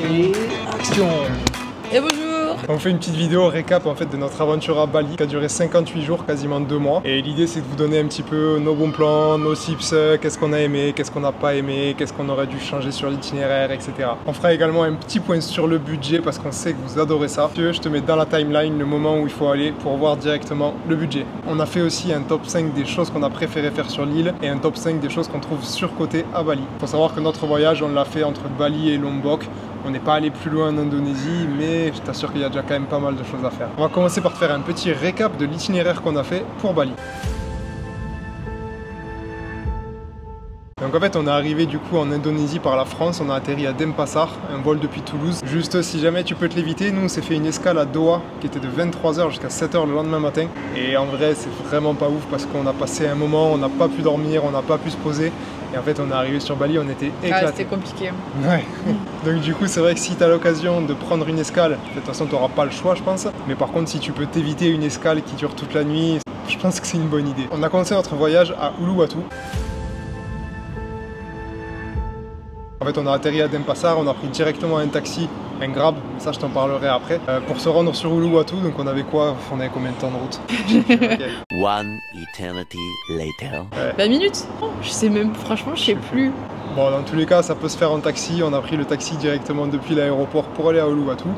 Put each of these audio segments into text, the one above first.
Et action! Et bonjour! On fait une petite vidéo récap en fait de notre aventure à Bali qui a duré 58 jours, quasiment 2 mois. Et l'idée c'est de vous donner un petit peu nos bons plans, nos tips, qu'est-ce qu'on a aimé, qu'est-ce qu'on n'a pas aimé, qu'est-ce qu'on aurait dû changer sur l'itinéraire, etc. On fera également un petit point sur le budget parce qu'on sait que vous adorez ça. Si tu veux, je te mets dans la timeline le moment où il faut aller pour voir directement le budget. On a fait aussi un top 5 des choses qu'on a préféré faire sur l'île et un top 5 des choses qu'on trouve surcotées à Bali. Il faut savoir que notre voyage, on l'a fait entre Bali et Lombok. On n'est pas allé plus loin en Indonésie, mais je t'assure qu'il y a déjà quand même pas mal de choses à faire. On va commencer par te faire un petit récap de l'itinéraire qu'on a fait pour Bali. Donc en fait on est arrivé du coup en Indonésie par la France, on a atterri à Denpasar, un vol depuis Toulouse. Juste si jamais tu peux te l'éviter, nous on s'est fait une escale à Doha qui était de 23 h jusqu'à 7 h le lendemain matin. Et en vrai c'est vraiment pas ouf parce qu'on a passé un moment, on n'a pas pu dormir, on n'a pas pu se poser. Et en fait on est arrivé sur Bali, on était éclatés. Ah, c'était compliqué. Ouais. Donc du coup c'est vrai que si tu as l'occasion de prendre une escale, de toute façon tu n'auras pas le choix je pense. Mais par contre si tu peux t'éviter une escale qui dure toute la nuit, je pense que c'est une bonne idée. On a commencé notre voyage à Uluwatu. En fait on a atterri à Denpasar, on a pris directement un taxi, un Grab, mais ça je t'en parlerai après, pour se rendre sur Uluwatu. Donc on avait quoi? On avait combien de temps de route? Okay. One eternity later. 20 minutes? Oh, je sais même, franchement je sais plus. Bon dans tous les cas ça peut se faire en taxi, on a pris le taxi directement depuis l'aéroport pour aller à Uluwatu.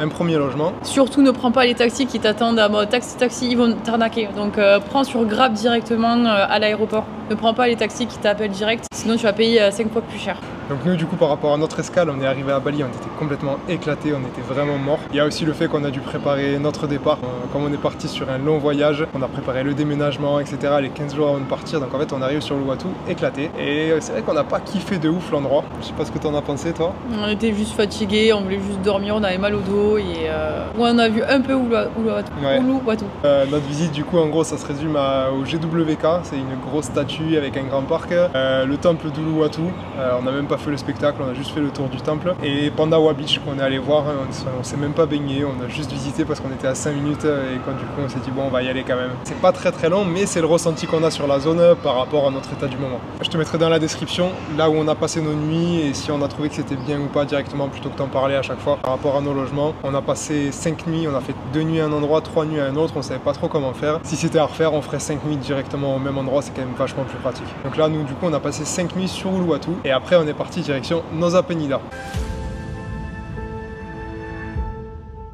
Un premier logement. Surtout ne prends pas les taxis qui t'attendent à taxi, ils vont t'arnaquer. Donc prends sur Grab directement à l'aéroport. Ne prends pas les taxis qui t'appellent direct, sinon tu vas payer 5 fois plus cher. Donc nous du coup par rapport à notre escale, on est arrivé à Bali, on était complètement éclatés, on était vraiment morts. Il y a aussi le fait qu'on a dû préparer notre départ. Comme on est parti sur un long voyage, on a préparé le déménagement, etc. les 15 jours avant de partir. Donc en fait on arrive sur Uluwatu éclaté. Et c'est vrai qu'on n'a pas kiffé de ouf l'endroit. Je sais pas ce que t'en as pensé toi. On était juste fatigués, on voulait juste dormir, on avait mal au dos et on a vu un peu Uluwatu. Ouais. Uluwatu. Notre visite du coup en gros ça se résume au GWK, c'est une grosse statue avec un grand parc. Le temple d'Uluwatu, on n'a même pas fait le spectacle, on a juste fait le tour du temple. Et Pandawa Beach qu'on est allé voir, on s'est même pas baigné, on a juste visité parce qu'on était à 5 minutes et quand du coup on s'est dit bon on va y aller quand même. C'est pas très long mais c'est le ressenti qu'on a sur la zone par rapport à notre état du moment. Je te mettrai dans la description là où on a passé nos nuits et si on a trouvé que c'était bien ou pas directement plutôt que d'en parler à chaque fois par rapport à nos logements. On a passé 5 nuits, on a fait 2 nuits à un endroit, 3 nuits à un autre, on savait pas trop comment faire. Si c'était à refaire on ferait 5 nuits directement au même endroit, c'est quand même vachement plus pratique. Donc là nous du coup on a passé 5 nuits sur Uluwatu et après on est parti direction Nusa Penida.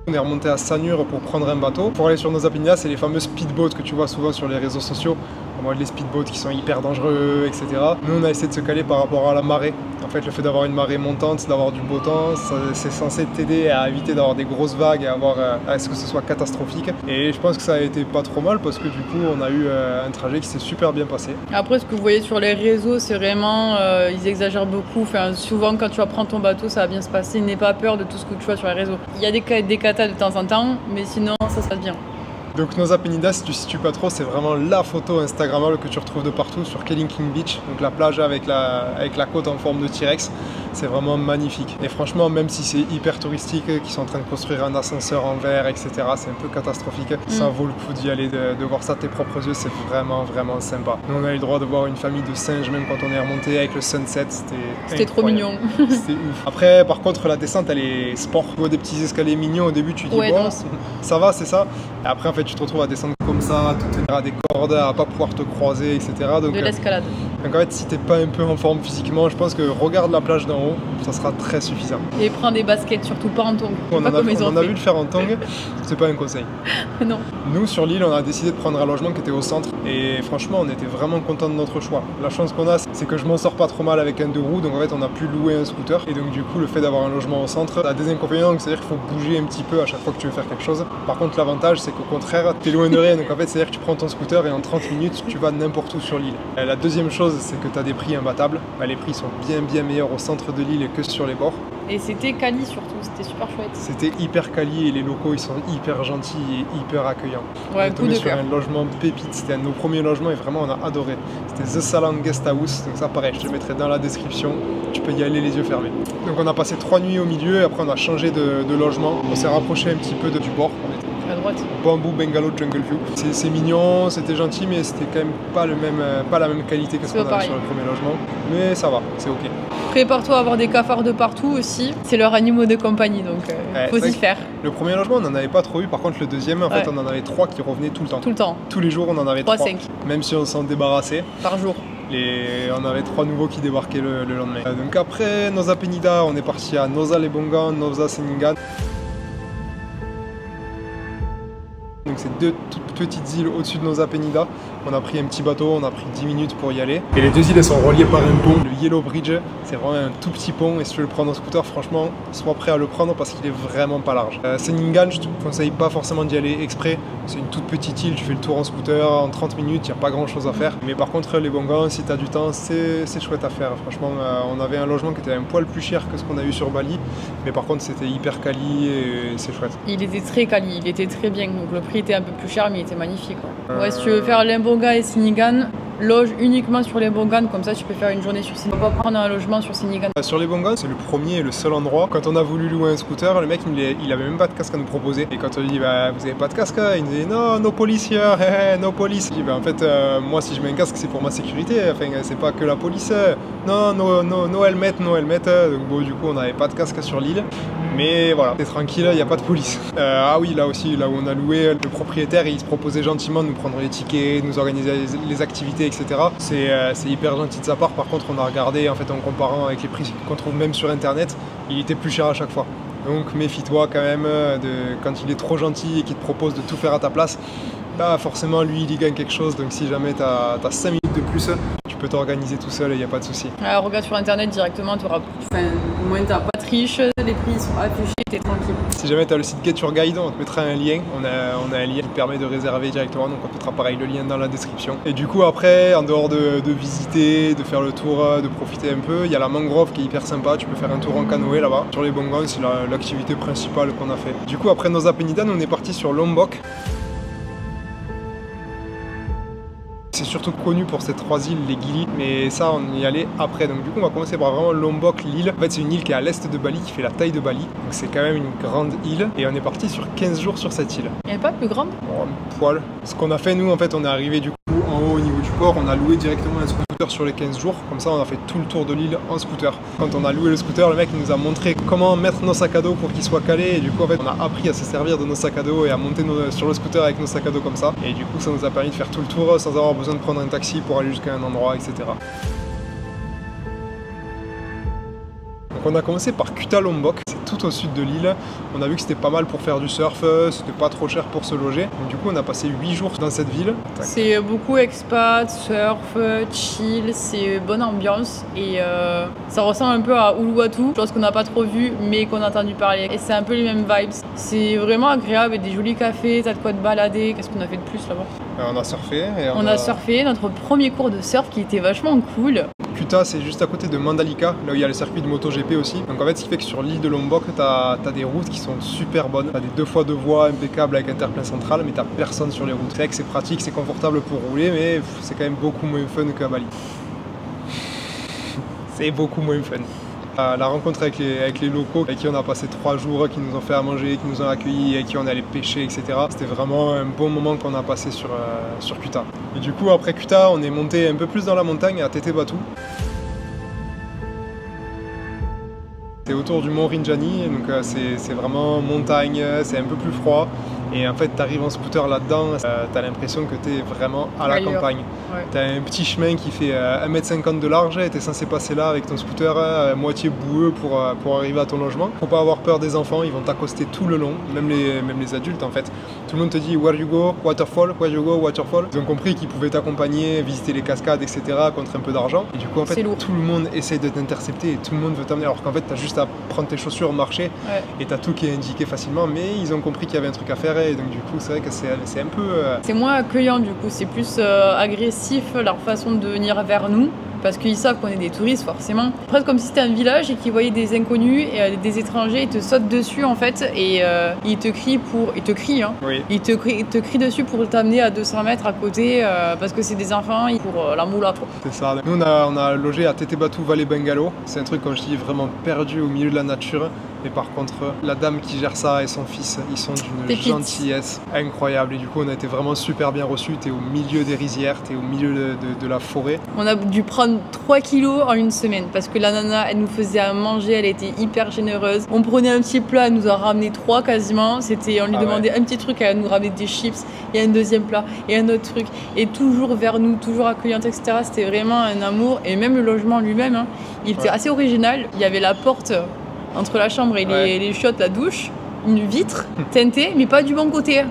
On est remonté à Sanur pour prendre un bateau. Pour aller sur Nusa Penida, c'est les fameux speedboats que tu vois souvent sur les réseaux sociaux. On voit les speedboats qui sont hyper dangereux, etc. Nous, on a essayé de se caler par rapport à la marée. En fait, le fait d'avoir une marée montante, d'avoir du beau temps, c'est censé t'aider à éviter d'avoir des grosses vagues et à ce que ce soit catastrophique. Et je pense que ça a été pas trop mal parce que du coup, on a eu un trajet qui s'est super bien passé. Après, ce que vous voyez sur les réseaux, c'est vraiment, ils exagèrent beaucoup. Enfin, souvent, quand tu vas prendre ton bateau, ça va bien se passer. N'aie pas peur de tout ce que tu vois sur les réseaux. Il y a des catas de temps en temps, mais sinon, ça se passe bien. Donc Nusa Penida, si tu ne situes pas trop, c'est vraiment la photo instagrammable que tu retrouves de partout sur Kelingking Beach, donc la plage avec la côte en forme de T-Rex. C'est vraiment magnifique. Et franchement, même si c'est hyper touristique, qu'ils sont en train de construire un ascenseur en verre, etc., c'est un peu catastrophique. Ça vaut le coup d'y aller, de voir ça de tes propres yeux, c'est vraiment sympa. Nous, on a eu le droit de voir une famille de singes, même quand on est remonté avec le sunset, c'était trop mignon. C'était ouf. Après, par contre, la descente, elle est sport. Tu vois des petits escaliers mignons au début, tu dis ouais, bon, ça va, c'est ça. Et après, en fait, tu te retrouves à descendre comme ça, tout tenir à des cordes, à pas pouvoir te croiser, etc. Donc, de l'escalade. Donc en fait, si t'es pas un peu en forme physiquement, je pense que regarde la plage d'en haut, ça sera très suffisant. Et prends des baskets, surtout pas en tongs. On en a vu le faire en tongs, c'est pas un conseil. Non. Nous, sur l'île, on a décidé de prendre un logement qui était au centre. Et franchement, on était vraiment contents de notre choix. La chance qu'on a, c'est que je m'en sors pas trop mal avec un 2 roues. Donc en fait, on a pu louer un scooter. Et donc du coup, le fait d'avoir un logement au centre, ça a des inconvénients. C'est-à-dire qu'il faut bouger un petit peu à chaque fois que tu veux faire quelque chose. Par contre, l'avantage, c'est qu'au contraire, t'es loin de rien. Donc en fait, c'est-à-dire que tu prends ton scooter et en 30 minutes, tu vas n'importe où sur l'île. La deuxième chose, c'est que tu as des prix imbattables. Les prix sont bien meilleurs au centre de l'île que sur les bords. Et c'était quali surtout, c'était super chouette. C'était hyper quali et les locaux ils sont hyper gentils et hyper accueillants. Ouais, on est tombé sur un logement pépite, c'était un de nos premiers logements et vraiment on a adoré. C'était The Salon Guest House, donc ça pareil, je te le mettrai dans la description, tu peux y aller les yeux fermés. Donc on a passé 3 nuits au milieu et après on a changé de logement, on s'est rapproché un petit peu du bord, on était droite. Bamboo Bungalow Jungle View. C'est mignon, c'était gentil, mais c'était quand même pas la même qualité que ce qu'on avait sur le premier logement. Mais ça va, c'est ok. Prépare-toi à avoir des cafards de partout aussi. C'est leurs animaux de compagnie, donc faut s'y faire. Le premier logement, on n'en avait pas trop eu. Par contre, le deuxième, en fait, on en avait 3 qui revenaient tout le temps. Tout le temps. Tous les jours, on en avait 3. 5. Même si on s'en débarrassait. Par jour. On avait 3 nouveaux qui débarquaient le lendemain. Donc après Nusa Penida, on est parti à Nusa Lembongan, Nusa Ceningan. Donc c'est 2 toutes petites îles au-dessus de Nusa Penida. On a pris un petit bateau, on a pris 10 minutes pour y aller. Et les 2 îles elles sont reliées par un pont, le Yellow Bridge. C'est vraiment un tout petit pont et si tu veux le prendre en scooter, franchement, sois prêt à le prendre parce qu'il est vraiment pas large. Ceningan, je te conseille pas forcément d'y aller exprès. C'est une toute petite île, tu fais le tour en scooter en 30 minutes, il n'y a pas grand chose à faire. Mais par contre, les Bongan, si tu as du temps, c'est chouette à faire. Franchement, on avait un logement qui était un poil plus cher que ce qu'on a eu sur Bali. Mais par contre, c'était hyper quali et c'est chouette. Il était très quali, il était très bien. Donc le prix était un peu plus cher, mais il était magnifique. Ouais, si tu veux faire Lembongan et Ceningan, loge uniquement sur les Lembongan, comme ça tu peux faire une journée sur Ceningan. On va pas prendre un logement sur Ceningan. Sur les Lembongan, c'est le premier et le seul endroit. Quand on a voulu louer un scooter, le mec il avait même pas de casque à nous proposer. Et quand on lui dit bah, vous avez pas de casque, il nous dit non, no police here, no police. Je dis, bah, en fait, moi si je mets un casque c'est pour ma sécurité, enfin c'est pas que la police. Non, no helmet, no helmet. Donc bon, du coup on n'avait pas de casque sur l'île. Mais voilà, c'est tranquille, il n'y a pas de police. Ah oui, là aussi, là où on a loué, le propriétaire, il se proposait gentiment de nous prendre les tickets, de nous organiser les activités, etc. C'est hyper gentil de sa part. Par contre, on a regardé, en fait, en comparant avec les prix qu'on trouve même sur Internet, il était plus cher à chaque fois. Donc méfie-toi quand même, quand il est trop gentil et qu'il te propose de tout faire à ta place, là, forcément, lui, il y gagne quelque chose. Donc si jamais tu as 5 minutes de plus, tu peux t'organiser tout seul et il n'y a pas de souci. Alors regarde sur Internet directement, tu auras... au moins t'as pas de triche, les prix sont affichés, t'es tranquille. Si jamais tu as le site Get Your Guide, on te mettra un lien. On a un lien qui te permet de réserver directement, donc on te mettra pareil le lien dans la description. Et du coup après, en dehors de visiter, de faire le tour, de profiter un peu, il y a la mangrove qui est hyper sympa, tu peux faire un tour en canoë là-bas. Sur les Bongan, c'est l'activité principale qu'on a fait. Du coup après Nusa Penida, on est parti sur Lombok. C'est surtout connu pour ces 3 îles, les Gili, mais ça on y allait après. Donc du coup on va commencer par vraiment Lombok, l'île. En fait c'est une île qui est à l'est de Bali, qui fait la taille de Bali. Donc c'est quand même une grande île et on est parti sur 15 jours sur cette île. Il n'y avait pas plus grande? Bon, un poil. Ce qu'on a fait nous en fait, on est arrivé du coup en haut au niveau du port, on a loué directement un scooter sur les 15 jours. Comme ça on a fait tout le tour de l'île en scooter. Quand on a loué le scooter, le mec il nous a montré comment mettre nos sacs à dos pour qu'ils soient calés. Et du coup en fait on a appris à se servir de nos sacs à dos et à monter sur le scooter avec nos sacs à dos comme ça. Et du coup ça nous a permis de faire tout le tour sans avoir besoin de prendre un taxi pour aller jusqu'à un endroit, etc. Donc on a commencé par Kuta Lombok, c'est tout au sud de l'île. On a vu que c'était pas mal pour faire du surf, c'était pas trop cher pour se loger. Donc du coup on a passé 8 jours dans cette ville. C'est beaucoup expat, surf, chill, c'est bonne ambiance et ça ressemble un peu à Uluwatu, chose qu'on n'a pas trop vu mais qu'on a entendu parler. Et c'est un peu les mêmes vibes. C'est vraiment agréable, des jolis cafés, t'as de quoi te balader. Qu'est-ce qu'on a fait de plus là-bas? On a surfé. Et on a surfé, notre premier cours de surf qui était vachement cool. Kuta, c'est juste à côté de Mandalika, là où il y a le circuit de MotoGP aussi. Donc en fait, ce qui fait que sur l'île de Lombok, t'as des routes qui sont super bonnes. T'as des 2x2 voies impeccables avec interplein central, mais t'as personne sur les routes. C'est vrai que c'est pratique, c'est confortable pour rouler, mais c'est quand même beaucoup moins fun qu'à Bali. C'est beaucoup moins fun. La rencontre avec les locaux avec qui on a passé 3 jours, qui nous ont fait à manger, qui nous ont accueillis, avec qui on est allé pêcher, etc. C'était vraiment un bon moment qu'on a passé sur Kuta. Et du coup, après Kuta, on est monté un peu plus dans la montagne à Tete Batu. C'est autour du mont Rinjani, donc c'est vraiment montagne, c'est un peu plus froid. Et en fait, tu arrives en scooter là-dedans, tu as l'impression que tu es vraiment à la campagne. Ouais. Tu as un petit chemin qui fait 1,50 m de large et tu es censé passer là avec ton scooter à moitié boueux pour arriver à ton logement. Faut pas avoir peur des enfants, ils vont t'accoster tout le long, même les adultes en fait. Tout le monde te dit where you go, waterfall, where you go, waterfall. Ils ont compris qu'ils pouvaient t'accompagner, visiter les cascades, etc. contre un peu d'argent. Et du coup, en fait, tout le monde essaie de t'intercepter et tout le monde veut t'amener. Alors qu'en fait, tu as juste à prendre tes chaussures, marcher et tu as tout qui est indiqué facilement. Mais ils ont compris qu'il y avait un truc à faire. Et donc du coup c'est vrai que c'est un peu... C'est moins accueillant du coup, c'est plus agressif leur façon de venir vers nous. parce qu'ils savent qu'on est des touristes forcément. Presque comme si c'était un village et qu'ils voyaient des inconnus et des étrangers, ils te sautent dessus en fait et ils te crient hein. Oui. Ils te crient dessus pour t'amener à 200 mètres à côté parce que c'est des enfants pour la moula quoi. C'est ça. Nous on a logé à Tete Batu Valley Bungalow. C'est un truc comme je dis vraiment perdu au milieu de la nature. Mais par contre, la dame qui gère ça et son fils, ils sont d'une gentillesse incroyable. Et du coup, on a été vraiment super bien reçus. T'es au milieu des rizières, t'es au milieu de la forêt. On a dû prendre 3 kilos en une semaine parce que la nana, elle nous faisait à manger, elle était hyper généreuse. On prenait un petit plat, elle nous a ramené 3 quasiment. On lui demandait un petit truc, elle nous ramenait des chips et un deuxième plat et un autre truc. Et toujours vers nous, toujours accueillante, etc. C'était vraiment un amour. Et même le logement lui-même, hein, il était assez original. Il y avait la porte entre la chambre et les chiottes, la douche, une vitre teintée, mais pas du bon côté.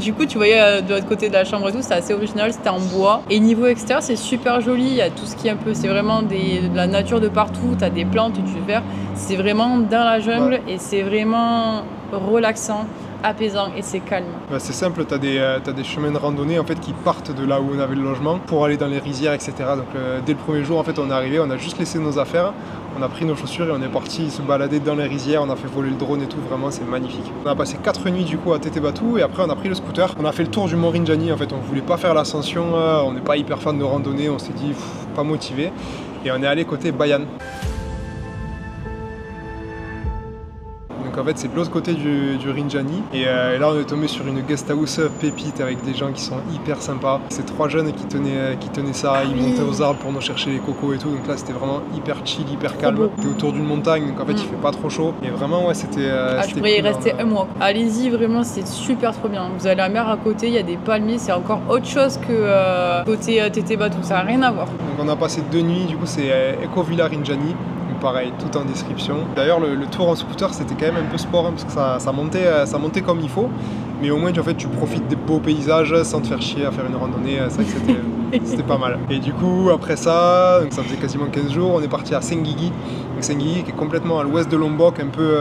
Du coup, tu voyais de l'autre côté de la chambre et tout, c'était assez original, c'était en bois. Et niveau extérieur, c'est super joli, il y a tout ce qui est un peu, c'est vraiment de la nature de partout, tu as des plantes, tu verras, c'est vraiment dans la jungle et c'est vraiment relaxant, apaisant et c'est calme. C'est simple, tu as des chemins de randonnée en fait, qui partent de là où on avait le logement pour aller dans les rizières, etc. Donc dès le premier jour, en fait, on est arrivé, on a juste laissé nos affaires, on a pris nos chaussures et on est parti se balader dans les rizières, on a fait voler le drone et tout, vraiment c'est magnifique. On a passé 4 nuits du coup à Tete Batu et après on a pris le scooter. On a fait le tour du Mont Rinjani, en fait on voulait pas faire l'ascension, on n'est pas hyper fan de randonnée, on s'est dit pas motivé et on est allé côté Bayan. Donc en fait c'est de l'autre côté du Rinjani et là on est tombé sur une guest house pépite avec des gens qui sont hyper sympas. C'est 3 jeunes qui tenaient ça, ils montaient aux arbres pour nous chercher les cocos et tout, donc là c'était vraiment hyper chill, hyper calme. T'es autour d'une montagne donc en fait il fait pas trop chaud et vraiment ouais c'était je pourrais y rester un mois. Allez-y vraiment c'est super trop bien. Vous avez la mer à côté, il y a des palmiers, c'est encore autre chose que côté Tete Batu, ça n'a rien à voir. Donc on a passé 2 nuits, du coup c'est Eco Villa Rinjani. Pareil, tout en description. D'ailleurs, le tour en scooter, c'était quand même un peu sport, hein, parce que ça montait comme il faut. Mais au moins, en fait, tu profites des beaux paysages sans te faire chier à faire une randonnée. C'est vrai que c'était pas mal. Et du coup, après ça, donc ça faisait quasiment 15 jours, on est parti à Senggigi. Donc Senggigi qui est complètement à l'ouest de Lombok, un peu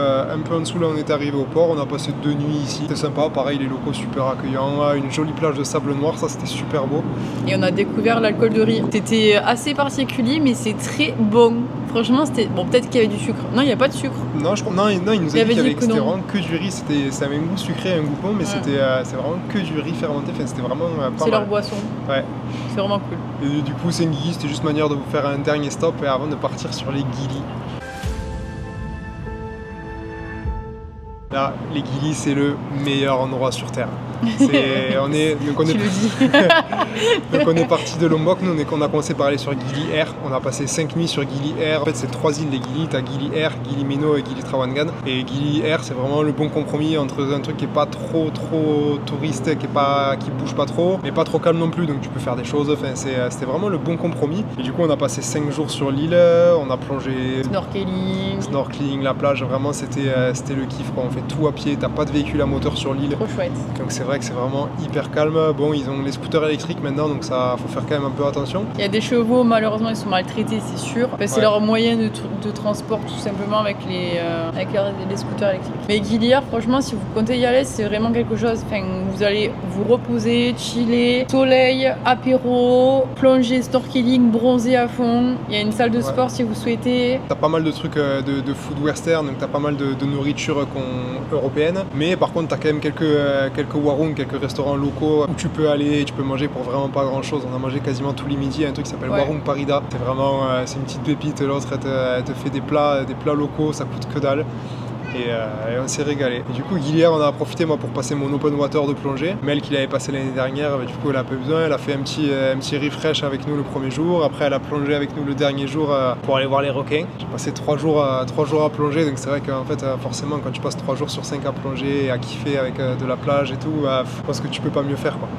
en dessous là on est arrivé au port. On a passé 2 nuits ici. C'était sympa, pareil, les locaux super accueillants. Une jolie plage de sable noir, ça c'était super beau. Et on a découvert l'alcool de riz. C'était assez particulier, mais c'est très bon. Franchement, c'était... Bon, peut-être qu'il y avait du sucre. Non, il n'y a pas de sucre. Non, il nous a dit qu'il y avait c'était vraiment que du riz. Ça avait un goût sucré, un goût bon, mais c'est vraiment que du riz fermenté. Enfin, c'était vraiment pas mal. C'est leur boisson. Ouais. C'est vraiment cool. Et du coup, Senggigi, c'était juste manière de vous faire un dernier stop avant de partir sur les Gili. Là, les Gili, c'est le meilleur endroit sur Terre. Donc on est parti de Lombok, nous on a commencé par aller sur Gili Air, on a passé 5 nuits sur Gili Air. En fait c'est 3 îles les Gili, t'as Gili Air, Gili Meno et Gili Trawangan. Et Gili Air c'est vraiment le bon compromis entre un truc qui est pas trop touriste, qui bouge pas trop, mais pas trop calme non plus, donc tu peux faire des choses, enfin c'était vraiment le bon compromis. Et du coup on a passé 5 jours sur l'île, on a plongé, snorkeling, la plage, vraiment c'était le kiff quoi. On fait tout à pied, t'as pas de véhicule à moteur sur l'île. Trop chouette. Donc c'est vrai que c'est vraiment hyper calme. Bon, ils ont les scooters électriques maintenant, donc ça faut faire quand même un peu attention. Il y a des chevaux, malheureusement, ils sont maltraités, c'est sûr. C'est leur moyen de transport, tout simplement, avec les scooters électriques. Mais Gili Air, franchement, si vous comptez y aller, c'est vraiment quelque chose. Enfin, vous allez vous reposer, chiller, soleil, apéro, plonger, snorkeling, bronzer à fond. Il y a une salle de sport si vous souhaitez. T'as pas mal de trucs de food western, donc t'as pas mal de nourriture européenne. Mais par contre, t'as quand même quelques warung, quelques restaurants locaux où tu peux aller, tu peux manger pour vraiment pas grand chose. On a mangé quasiment tous les midis un truc qui s'appelle Warung Parida. C'est vraiment c'est une petite pépite, l'autre elle te fait des plats locaux, ça coûte que dalle. Et on s'est régalé. Et du coup, Gili Air, on a profité moi pour passer mon open water de plongée. Mel qui l'avait passé l'année dernière, du coup elle a pas besoin. Elle a fait un petit refresh avec nous le premier jour. Après elle a plongé avec nous le dernier jour pour aller voir les requins. J'ai passé 3 jours à plonger, donc c'est vrai qu'en fait forcément quand tu passes 3 jours sur 5 à plonger et à kiffer avec de la plage et tout, je pense que tu peux pas mieux faire quoi.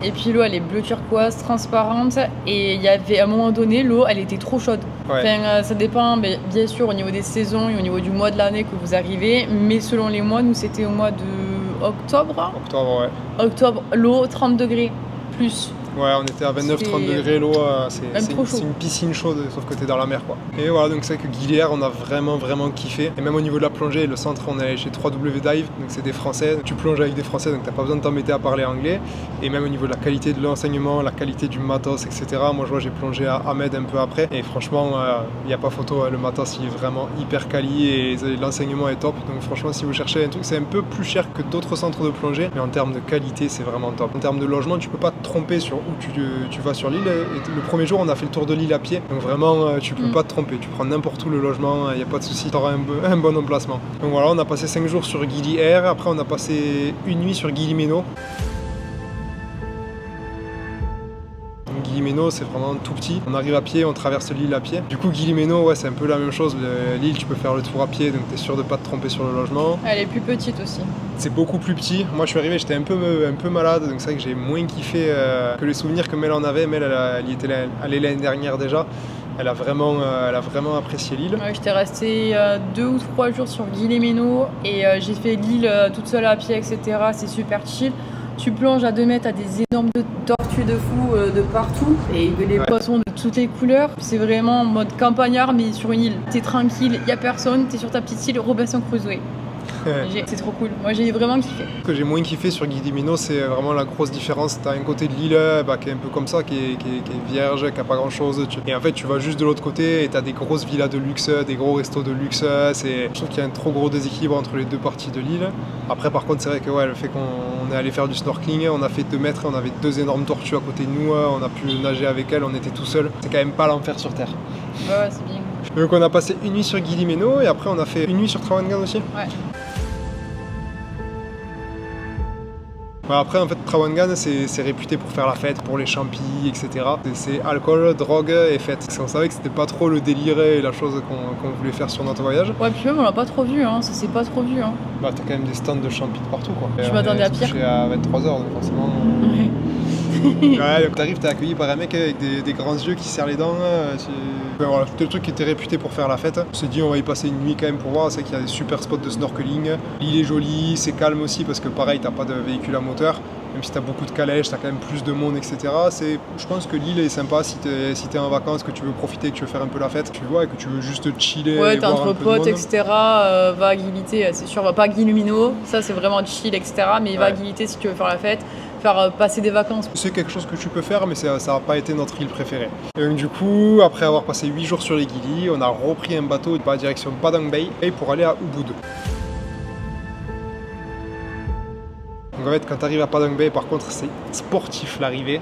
Et puis l'eau elle est bleu turquoise, transparente, et il y avait à un moment donné l'eau elle était trop chaude. Ouais. Enfin, ça dépend bien sûr au niveau des saisons et au niveau du mois de l'année que vous arrivez, mais selon les mois, nous c'était au mois de octobre. Octobre, ouais. Octobre, l'eau 30 degrés plus. Ouais, on était à 29-30 degrés, l'eau, c'est une piscine chaude, sauf que t'es dans la mer, quoi. Et voilà, donc c'est vrai que Guilière, on a vraiment kiffé. Et même au niveau de la plongée, le centre, on est allé chez 3W Dive, donc c'est des Français. Tu plonges avec des Français, donc t'as pas besoin de t'embêter à parler anglais. Et même au niveau de la qualité de l'enseignement, la qualité du matos, etc. Moi, je vois, j'ai plongé à Ahmed un peu après. Et franchement, il n'y a pas photo, le matos, il est vraiment hyper quali et l'enseignement est top. Donc franchement, si vous cherchez un truc, c'est un peu plus cher que d'autres centres de plongée, mais en termes de qualité, c'est vraiment top. En termes de logement, tu peux pas te tromper sur où tu vas sur l'île. Le premier jour, on a fait le tour de l'île à pied, donc vraiment, tu peux pas te tromper. Tu prends n'importe où le logement, il n'y a pas de souci, tu auras un bon emplacement. Donc voilà, on a passé 5 jours sur Gili Air, après on a passé une nuit sur Gili Meno. Gili Meno, c'est vraiment tout petit. On arrive à pied, on traverse l'île à pied. Du coup, Gili Meno, ouais, c'est un peu la même chose. L'île, tu peux faire le tour à pied, donc tu es sûr de pas te tromper sur le logement. Elle est plus petite aussi. C'est beaucoup plus petit. Moi, je suis arrivé, j'étais un peu malade, donc c'est vrai que j'ai moins kiffé que les souvenirs que Mel en avait. Mel, elle y était allée l'année dernière déjà. Elle a vraiment apprécié l'île. Ouais, j'étais restée 2 ou 3 jours sur Gili Meno et j'ai fait l'île toute seule à pied, etc. C'est super chill. Tu plonges à 2 mètres, t'as des énormes tortues de fou de partout et les poissons de toutes les couleurs. C'est vraiment en mode campagnard mais sur une île. T'es tranquille, y a personne, t'es sur ta petite île Robinson Crusoe. C'est trop cool. Moi j'ai vraiment kiffé. Ce que j'ai moins kiffé sur Gili Meno, c'est vraiment la grosse différence. T'as un côté de l'île qui est un peu comme ça, qui est vierge, qui a pas grand chose. Et en fait, tu vas juste de l'autre côté et t'as des grosses villas de luxe, des gros restos de luxe. Je trouve qu'il y a un trop gros déséquilibre entre les deux parties de l'île. Après, par contre, c'est vrai que le fait qu'on est allé faire du snorkeling, on a fait 2 mètres, on avait 2 énormes tortues à côté de nous, on a pu nager avec elles, on était tout seul. C'est quand même pas l'enfer sur Terre. Ouais, c'est bien. Donc on a passé une nuit sur Gili Meno et après on a fait une nuit sur Trawangan aussi. Ouais. Après, en fait, Trawangan, c'est réputé pour faire la fête, pour les champis, etc. C'est alcool, drogue et fête. Parce qu'on savait que c'était pas trop le délire et la chose qu'on voulait faire sur notre voyage. Ouais, puis même, on l'a pas trop vu, hein. Ça s'est pas trop vu, hein. Bah, t'as quand même des stands de champis de partout, quoi. Je m'attendais à pire. À 23h, donc forcément. Ouais, donc t'arrives, t'es accueilli par un mec avec des grands yeux qui serrent les dents. Voilà, c'était le truc qui était réputé pour faire la fête. On s'est dit, on va y passer une nuit quand même pour voir. C'est qu'il y a des super spots de snorkeling. L'île est jolie, c'est calme aussi parce que pareil, t'as pas de véhicule à moteur. Même si t'as beaucoup de calèches, t'as quand même plus de monde, etc. Je pense que l'île est sympa si t'es en vacances, que tu veux profiter, que tu veux faire un peu la fête, tu vois, et que tu veux juste chiller. Ouais, t'es entre potes, etc. Va à Gilité, c'est sûr, va pas à Gili Meno, ça c'est vraiment chill, etc. Mais va à Gilité si tu veux faire la fête. Faire passer des vacances. C'est quelque chose que tu peux faire, mais ça n'a pas été notre île préférée. Et donc du coup, après avoir passé 8 jours sur les Gili, on a repris un bateau à direction Padang Bay pour aller à Ubud. Donc en fait, quand tu arrives à Padang Bay, par contre, c'est sportif l'arrivée.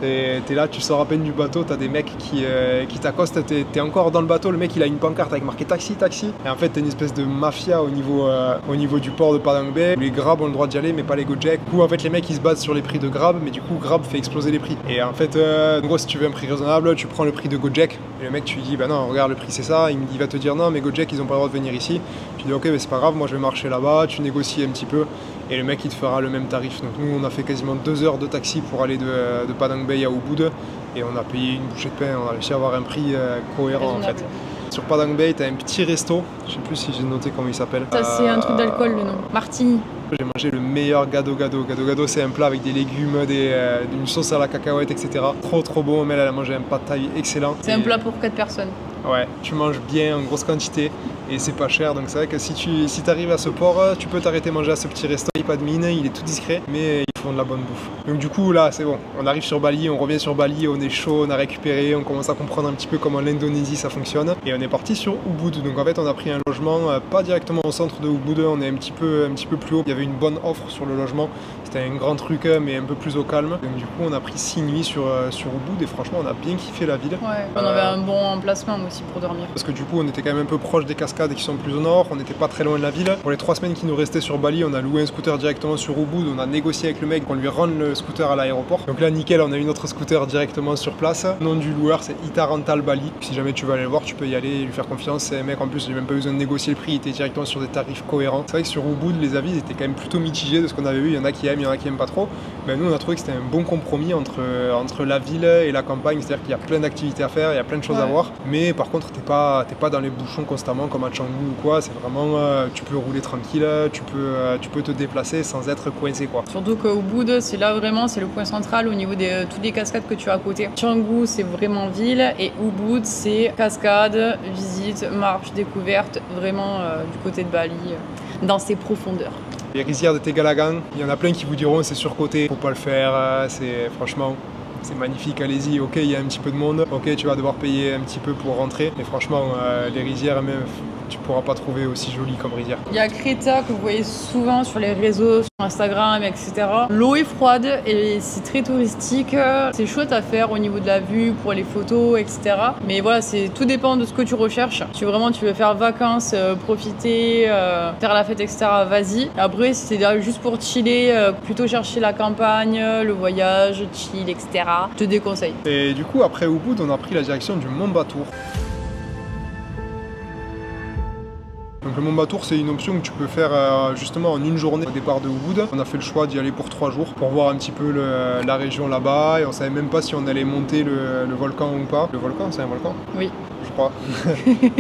T'es là, tu sors à peine du bateau, t'as des mecs qui t'accostent, t'es encore dans le bateau, le mec il a une pancarte avec marqué taxi, taxi. Et en fait t'as une espèce de mafia au niveau du port de Padang Bay, où les grabs ont le droit d'y aller mais pas les Gojek. Du coup en fait les mecs ils se basent sur les prix de grab, mais du coup grab fait exploser les prix. Et en fait en gros si tu veux un prix raisonnable, tu prends le prix de Gojek. Et le mec tu lui dis bah non regarde le prix c'est ça, il va te dire non mais Gojek ils ont pas le droit de venir ici. Tu dis ok mais c'est pas grave, moi je vais marcher là-bas, tu négocies un petit peu. Et le mec il te fera le même tarif. Donc nous on a fait quasiment 2 heures de taxi pour aller de Padang Bay à Ubud et on a payé une bouchée de pain, on a réussi à avoir un prix cohérent en fait. Sur Padang Bay t'as un petit resto, je sais plus si j'ai noté comment il s'appelle. Ça c'est un truc d'alcool le nom, Martini. J'ai mangé le meilleur gado gado. Gado gado c'est un plat avec des légumes, une sauce à la cacahuète etc. Trop bon, mais elle a mangé un pad thai excellent. C'est un plat pour 4 personnes. Ouais, tu manges bien en grosse quantité et c'est pas cher, donc c'est vrai que si t'arrives à ce port, tu peux t'arrêter manger à ce petit resto. Il n'y a pas de mine, il est tout discret, mais ils font de la bonne bouffe. Donc du coup là c'est bon, on arrive sur Bali, on revient sur Bali, on est chaud, on a récupéré, on commence à comprendre un petit peu comment l'Indonésie ça fonctionne et on est parti sur Ubud. Donc en fait on a pris un logement pas directement au centre de Ubud, on est un petit peu plus haut. Il y avait une bonne offre sur le logement, c'était un grand truc mais un peu plus au calme. Donc du coup on a pris 6 nuits sur Ubud et franchement on a bien kiffé la ville. Ouais, on avait un bon emplacement aussi pour dormir. Parce que du coup on était quand même un peu proche des cascades qui sont plus au nord, on n'était pas très loin de la ville. Pour les 3 semaines qui nous restaient sur Bali, on a loué un scooter directement sur Ubud, on a négocié avec le mec qu'on lui rende le scooter à l'aéroport. Donc là nickel, on a eu notre scooter directement sur place. Le nom du loueur c'est Ita Rental Bali. Si jamais tu veux aller le voir, tu peux y aller et lui faire confiance. C'est un mec en plus, j'ai même pas besoin de négocier le prix, il était directement sur des tarifs cohérents. C'est vrai que sur Ubud les avis étaient quand même plutôt mitigés de ce qu'on avait vu, il y en a qui aiment, il y en a qui aiment pas trop. Mais nous on a trouvé que c'était un bon compromis entre la ville et la campagne, c'est-à-dire qu'il y a plein d'activités à faire, il y a plein de choses à voir. Mais par contre t'es pas dans les bouchons constamment comme à Canggu ou quoi, c'est vraiment tu peux rouler tranquille, tu peux te déplacer sans être coincé quoi. Surtout que Ubud, c'est là vraiment, c'est le point central au niveau de toutes les cascades que tu as à côté. Canggu, c'est vraiment ville, et Ubud, c'est cascade, visite, marche, découverte, vraiment du côté de Bali, dans ses profondeurs. Les rizières de Tegalagan, il y en a plein qui vous diront c'est surcoté, faut pas le faire, c'est franchement... C'est magnifique, allez-y, ok, il y a un petit peu de monde, ok, tu vas devoir payer un petit peu pour rentrer, mais franchement, les rizières, même, tu pourras pas trouver aussi jolies comme rizières. Il y a Kreta que vous voyez souvent sur les réseaux, sur Instagram, etc. L'eau est froide et c'est très touristique, c'est chouette à faire au niveau de la vue, pour les photos, etc. Mais voilà, tout dépend de ce que tu recherches. Si vraiment tu veux faire vacances, profiter, faire la fête, etc., vas-y. Après, si c'est juste pour chiller, plutôt chercher la campagne, le voyage, chill, etc., je te déconseille. Et du coup, après Ubud, on a pris la direction du Mont Batour. Donc le Mont Batour, c'est une option que tu peux faire justement en une journée au départ de Ubud. On a fait le choix d'y aller pour 3 jours pour voir un petit peu la région là-bas, et on savait même pas si on allait monter le volcan ou pas. Le volcan, c'est un volcan ? Oui. Je crois.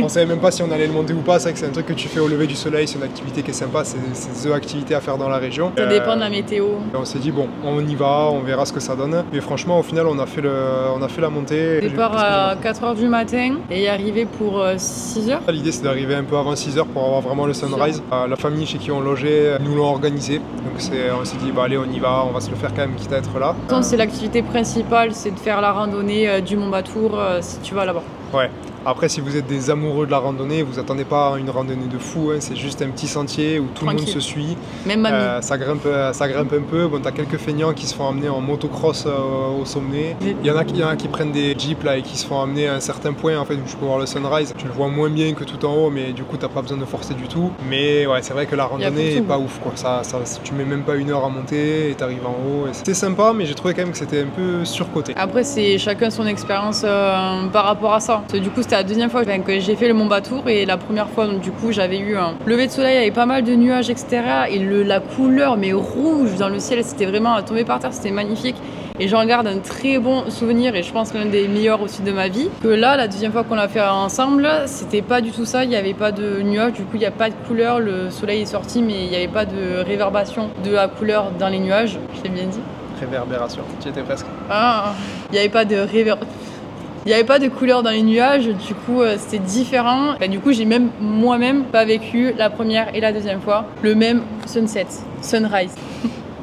On savait même pas si on allait le monter ou pas. C'est vrai que c'est un truc que tu fais au lever du soleil, c'est une activité qui est sympa, c'est the activité à faire dans la région. Ça dépend de la météo. Et on s'est dit bon, on y va, on verra ce que ça donne. Mais franchement, au final, on a fait la montée. Départ à 4h du matin et y arriver pour 6h. L'idée, c'est d'arriver un peu avant 6h pour avoir vraiment le sunrise. La famille chez qui on logeait nous l'ont organisé. Donc on s'est dit bah allez, on y va, on va se le faire quand même quitte à être là. C'est l'activité principale, c'est de faire la randonnée du Mont Batour si tu vas là-bas. Ouais. Après, si vous êtes des amoureux de la randonnée, vous attendez pas à une randonnée de fou, hein. C'est juste un petit sentier où tout le monde se suit. Même mamie. Ça grimpe un peu. Bon, t'as quelques feignants qui se font amener en motocross au sommet. Il y en a qui prennent des jeeps là et qui se font amener à un certain point en fait où tu peux voir le sunrise. Tu le vois moins bien que tout en haut, mais du coup t'as pas besoin de forcer du tout. Mais ouais, c'est vrai que la randonnée est pas ouf quoi. Tu mets même pas 1 heure à monter et t'arrives en haut. C'était sympa, mais j'ai trouvé quand même que c'était un peu surcoté. Après, c'est chacun son expérience par rapport à ça. Du coup, c'était la deuxième fois que j'ai fait le Mont Batour, et la première fois, donc, du coup, j'avais eu un lever de soleil avec pas mal de nuages, etc. Et la couleur, mais rouge dans le ciel, c'était vraiment à tomber par terre, c'était magnifique. Et j'en garde un très bon souvenir, et je pense l'un des meilleurs aussi de ma vie. Que là, la deuxième fois qu'on l'a fait ensemble, c'était pas du tout ça, il n'y avait pas de nuages, du coup il n'y a pas de couleur, le soleil est sorti, mais il n'y avait pas de réverbération de la couleur dans les nuages, je l'ai bien dit. Réverbération, tu y étais presque. Ah, il n'y avait pas de réverbération. Il n'y avait pas de couleur dans les nuages, du coup c'était différent. Du coup j'ai même moi-même pas vécu la première et la deuxième fois le même sunrise.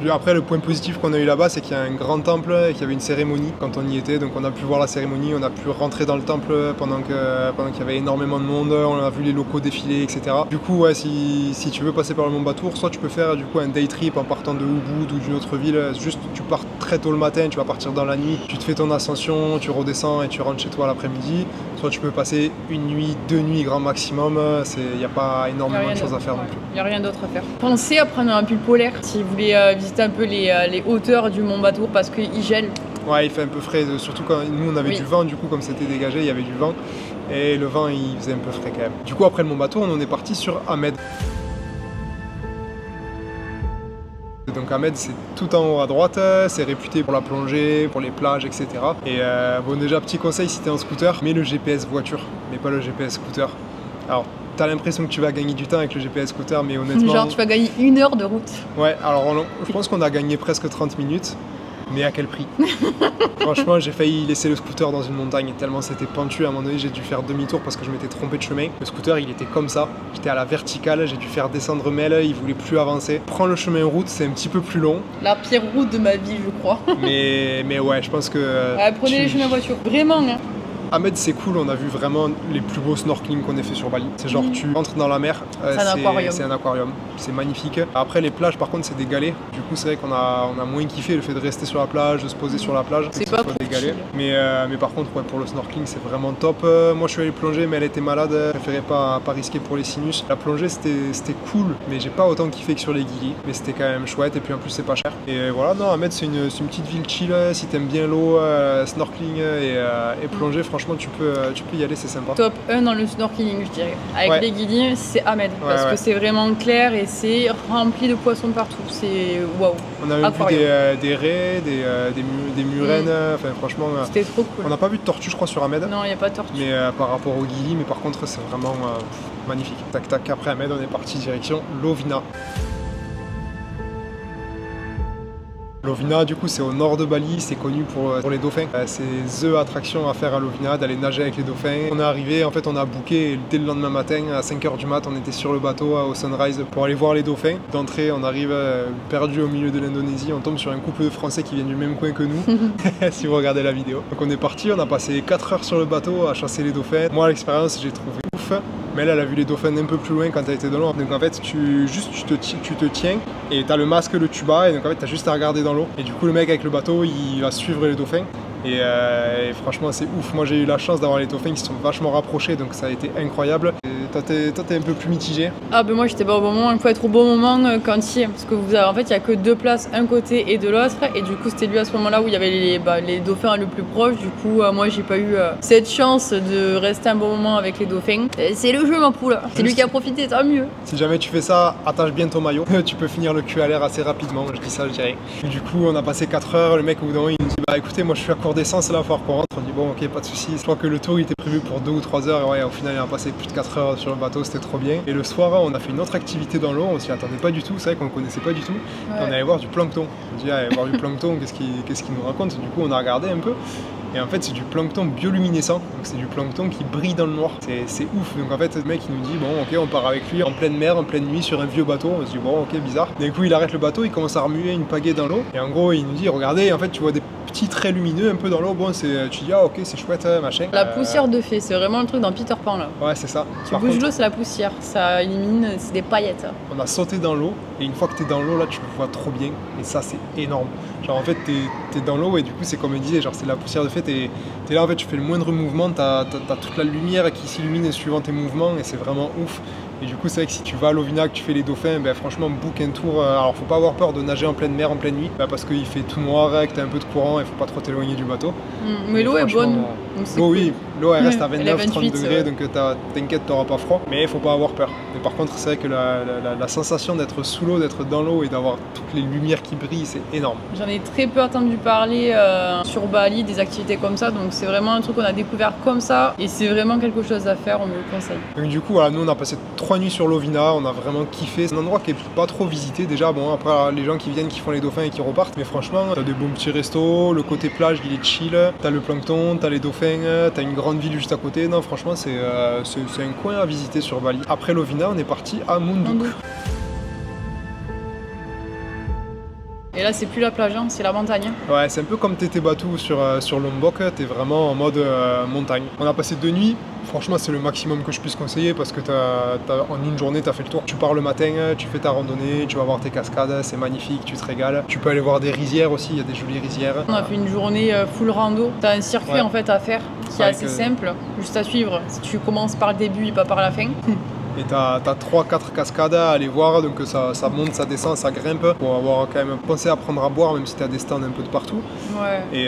Après, le point positif qu'on a eu là-bas, c'est qu'il y a un grand temple et qu'il y avait une cérémonie quand on y était. Donc on a pu voir la cérémonie, on a pu rentrer dans le temple pendant qu'il y avait énormément de monde, on a vu les locaux défiler, etc. Du coup, ouais, si tu veux passer par le Mont Batour, soit tu peux faire du coup un day trip en partant de Ubud ou d'une autre ville. Juste, tu pars très tôt le matin, tu vas partir dans la nuit, tu te fais ton ascension, tu redescends et tu rentres chez toi l'après-midi. Soit tu peux passer 1 nuit, 2 nuits grand maximum. Il n'y a pas énormément de choses à faire non plus. Il n'y a rien d'autre à faire. Pensez à prendre un pull polaire si vous voulez visiter un peu les hauteurs du Mont Batour parce qu'il gèle. Ouais, il fait un peu frais, surtout quand nous on avait du vent, du coup comme c'était dégagé, il y avait du vent. Et le vent il faisait un peu frais quand même. Du coup après le Mont Batour, on est parti sur Ahmed. Donc Ahmed, c'est tout en haut à droite, c'est réputé pour la plongée, pour les plages, etc. Et bon, déjà petit conseil si t'es en scooter, mets le GPS voiture, mais pas le GPS scooter. Alors t'as l'impression que tu vas gagner du temps avec le GPS scooter, mais honnêtement... Genre tu vas gagner 1 heure de route. Ouais, alors je pense qu'on a gagné presque 30 minutes. Mais à quel prix? Franchement, j'ai failli laisser le scooter dans une montagne tellement c'était pentu. À un moment donné, j'ai dû faire demi-tour parce que je m'étais trompé de chemin. Le scooter, il était comme ça. J'étais à la verticale, j'ai dû faire descendre Mel, il voulait plus avancer. Prends le chemin route, c'est un petit peu plus long. La pire route de ma vie, je crois. mais ouais, je pense que... Ouais, prenez les chemins voiture, vraiment. Hein. Ahmed, c'est cool, on a vu vraiment les plus beaux snorkeling qu'on ait fait sur Bali. C'est genre tu entres dans la mer, c'est un aquarium, c'est magnifique. Après les plages par contre c'est des galets, du coup c'est vrai qu'on a moins kiffé le fait de rester sur la plage, de se poser sur la plage, c'est pas des galets. Mais par contre ouais, pour le snorkeling c'est vraiment top. Moi je suis allé plonger mais elle était malade, je préférais pas risquer pour les sinus. La plongée c'était cool, mais j'ai pas autant kiffé que sur les Gili, mais c'était quand même chouette et puis en plus c'est pas cher. Et voilà, non Ahmed c'est une petite ville chill, si t'aimes bien l'eau, snorkeling et plonger, franchement tu peux y aller, c'est sympa. Top 1 dans le snorkeling je dirais. Avec les Gili, c'est Ahmed, parce que c'est vraiment clair et c'est rempli de poissons partout, c'est waouh. On a même vu des raies, des murènes, enfin franchement... C'était trop cool. On n'a pas vu de tortue je crois sur Ahmed. Non, il n'y a pas de tortue. Mais par rapport au Gili, mais par contre c'est vraiment magnifique. Tac tac, après Ahmed on est parti direction Lovina. Lovina, du coup, c'est au nord de Bali, c'est connu pour les dauphins. C'est the attraction à faire à Lovina, d'aller nager avec les dauphins. On est arrivé, en fait, on a booké et dès le lendemain matin, à 5h du mat, on était sur le bateau au sunrise pour aller voir les dauphins. D'entrée, on arrive perdu au milieu de l'Indonésie, on tombe sur un couple de Français qui viennent du même coin que nous, si vous regardez la vidéo. Donc on est parti, on a passé 4 heures sur le bateau à chasser les dauphins. Moi, l'expérience, j'ai trouvé ouf. Mais elle a vu les dauphins un peu plus loin quand elle était dans l'eau. Donc en fait, tu te tiens et tu as le masque, le tuba, et donc en fait, tu as juste à regarder dans l'eau. Et du coup, le mec avec le bateau, il va suivre les dauphins. Et franchement, c'est ouf. Moi, j'ai eu la chance d'avoir les dauphins qui sont vachement rapprochés, donc ça a été incroyable. Et toi, t'es un peu plus mitigé. Ah, ben moi, j'étais pas au bon moment. Il faut être au bon moment quand il y est. Parce que en fait, il y a que 2 places, un côté et de l'autre. Et du coup, c'était lui à ce moment-là où il y avait les dauphins le plus proche. Du coup, moi, j'ai pas eu cette chance de rester un bon moment avec les dauphins. C'est le jeu, ma poule. C'est lui qui a profité, tant mieux. Si jamais tu fais ça, attache bien ton maillot. Tu peux finir le cul à l'air assez rapidement. Je dis ça, je dirais. Et du coup, on a passé 4 heures. Le mec, au bout d'un moment, il nous dit bah écoutez, moi, je suis à court d'essence là, il va falloir qu'on rentre. On dit bon, ok, pas de soucis. Je crois que le tour il était prévu pour 2 ou 3 heures. Et ouais, au final, il a passé plus de 4 heures sur le bateau. C'était trop bien. Et le soir, on a fait une autre activité dans l'eau. On s'y attendait pas du tout. C'est vrai qu'on connaissait pas du tout. Ouais. On allait voir du plancton. On dit allez voir du plancton. Qu'est-ce qu'il nous raconte? Du coup, on a regardé un peu. Et en fait, c'est du plancton bioluminescent, donc c'est du plancton qui brille dans le noir. C'est ouf. Donc en fait, le mec il nous dit bon, ok, on part avec lui en pleine mer, en pleine nuit sur un vieux bateau. On se dit bon, ok, bizarre. D'un coup, il arrête le bateau, il commence à remuer une pagaie dans l'eau. Et en gros, il nous dit regardez, en fait, tu vois des petits traits lumineux un peu dans l'eau. Bon, tu dis ah, ok, c'est chouette, machin. La poussière de fée, c'est vraiment le truc dans Peter Pan là. Ouais, c'est ça. Tu bouges l'eau, c'est la poussière. Ça élimine, c'est des paillettes. On a sauté dans l'eau, et une fois que t'es dans l'eau, là, tu le vois trop bien. Et ça, c'est énorme. Genre, en fait, t'es dans l'eau, et du coup, c'est comme il disait, genre, c'est de la poussière de fée. T'es là, en fait, tu fais le moindre mouvement, t'as toute la lumière qui s'illumine suivant tes mouvements, et c'est vraiment ouf. Et du coup, c'est vrai que si tu vas à Lovina, que tu fais les dauphins, ben franchement, book un tour. Alors, faut pas avoir peur de nager en pleine mer, en pleine nuit, parce qu'il fait tout noir, que t'as un peu de courant, et faut pas trop t'éloigner du bateau. Mais l'eau est bonne. L'eau, oui, l'eau elle reste à 29-30 degrés, ouais. Donc t'inquiète, t'auras pas froid. Mais il faut pas avoir peur. Mais par contre, c'est vrai que la sensation d'être sous l'eau, d'être dans l'eau et d'avoir toutes les lumières qui brillent, c'est énorme. J'en ai très peu entendu parler sur Bali, des activités comme ça, donc c'est vraiment un truc qu'on a découvert comme ça, et c'est vraiment quelque chose à faire, on me le conseille. Donc du coup, voilà, nous on a passé 3 nuits sur Lovina, on a vraiment kiffé. C'est un endroit qui est pas trop visité déjà. Bon, après les gens qui viennent, qui font les dauphins et qui repartent, mais franchement, t'as des bons petits restos, le côté plage il est chill, t'as le plancton, t'as les dauphins, t'as une grande ville juste à côté. Non, franchement, c'est un coin à visiter sur Bali. Après Lovina, on est parti à Munduk. Et là, c'est plus la plage, hein, c'est la montagne. Ouais, c'est un peu comme Tete Batu sur Lombok, t'es vraiment en mode montagne. On a passé 2 nuits. Franchement, c'est le maximum que je puisse conseiller parce que en une journée, tu as fait le tour. Tu pars le matin, tu fais ta randonnée, tu vas voir tes cascades, c'est magnifique, tu te régales. Tu peux aller voir des rizières aussi, il y a des jolies rizières. On a fait une journée full rando. Tu as un circuit en fait à faire qui est assez simple, juste à suivre. Si tu commences par le début et pas par la fin. Et t'as 3-4 cascades à aller voir, donc ça monte, ça descend, ça grimpe. Pour avoir quand même pensé à prendre à boire, même si t'as des stands un peu de partout. Ouais. Et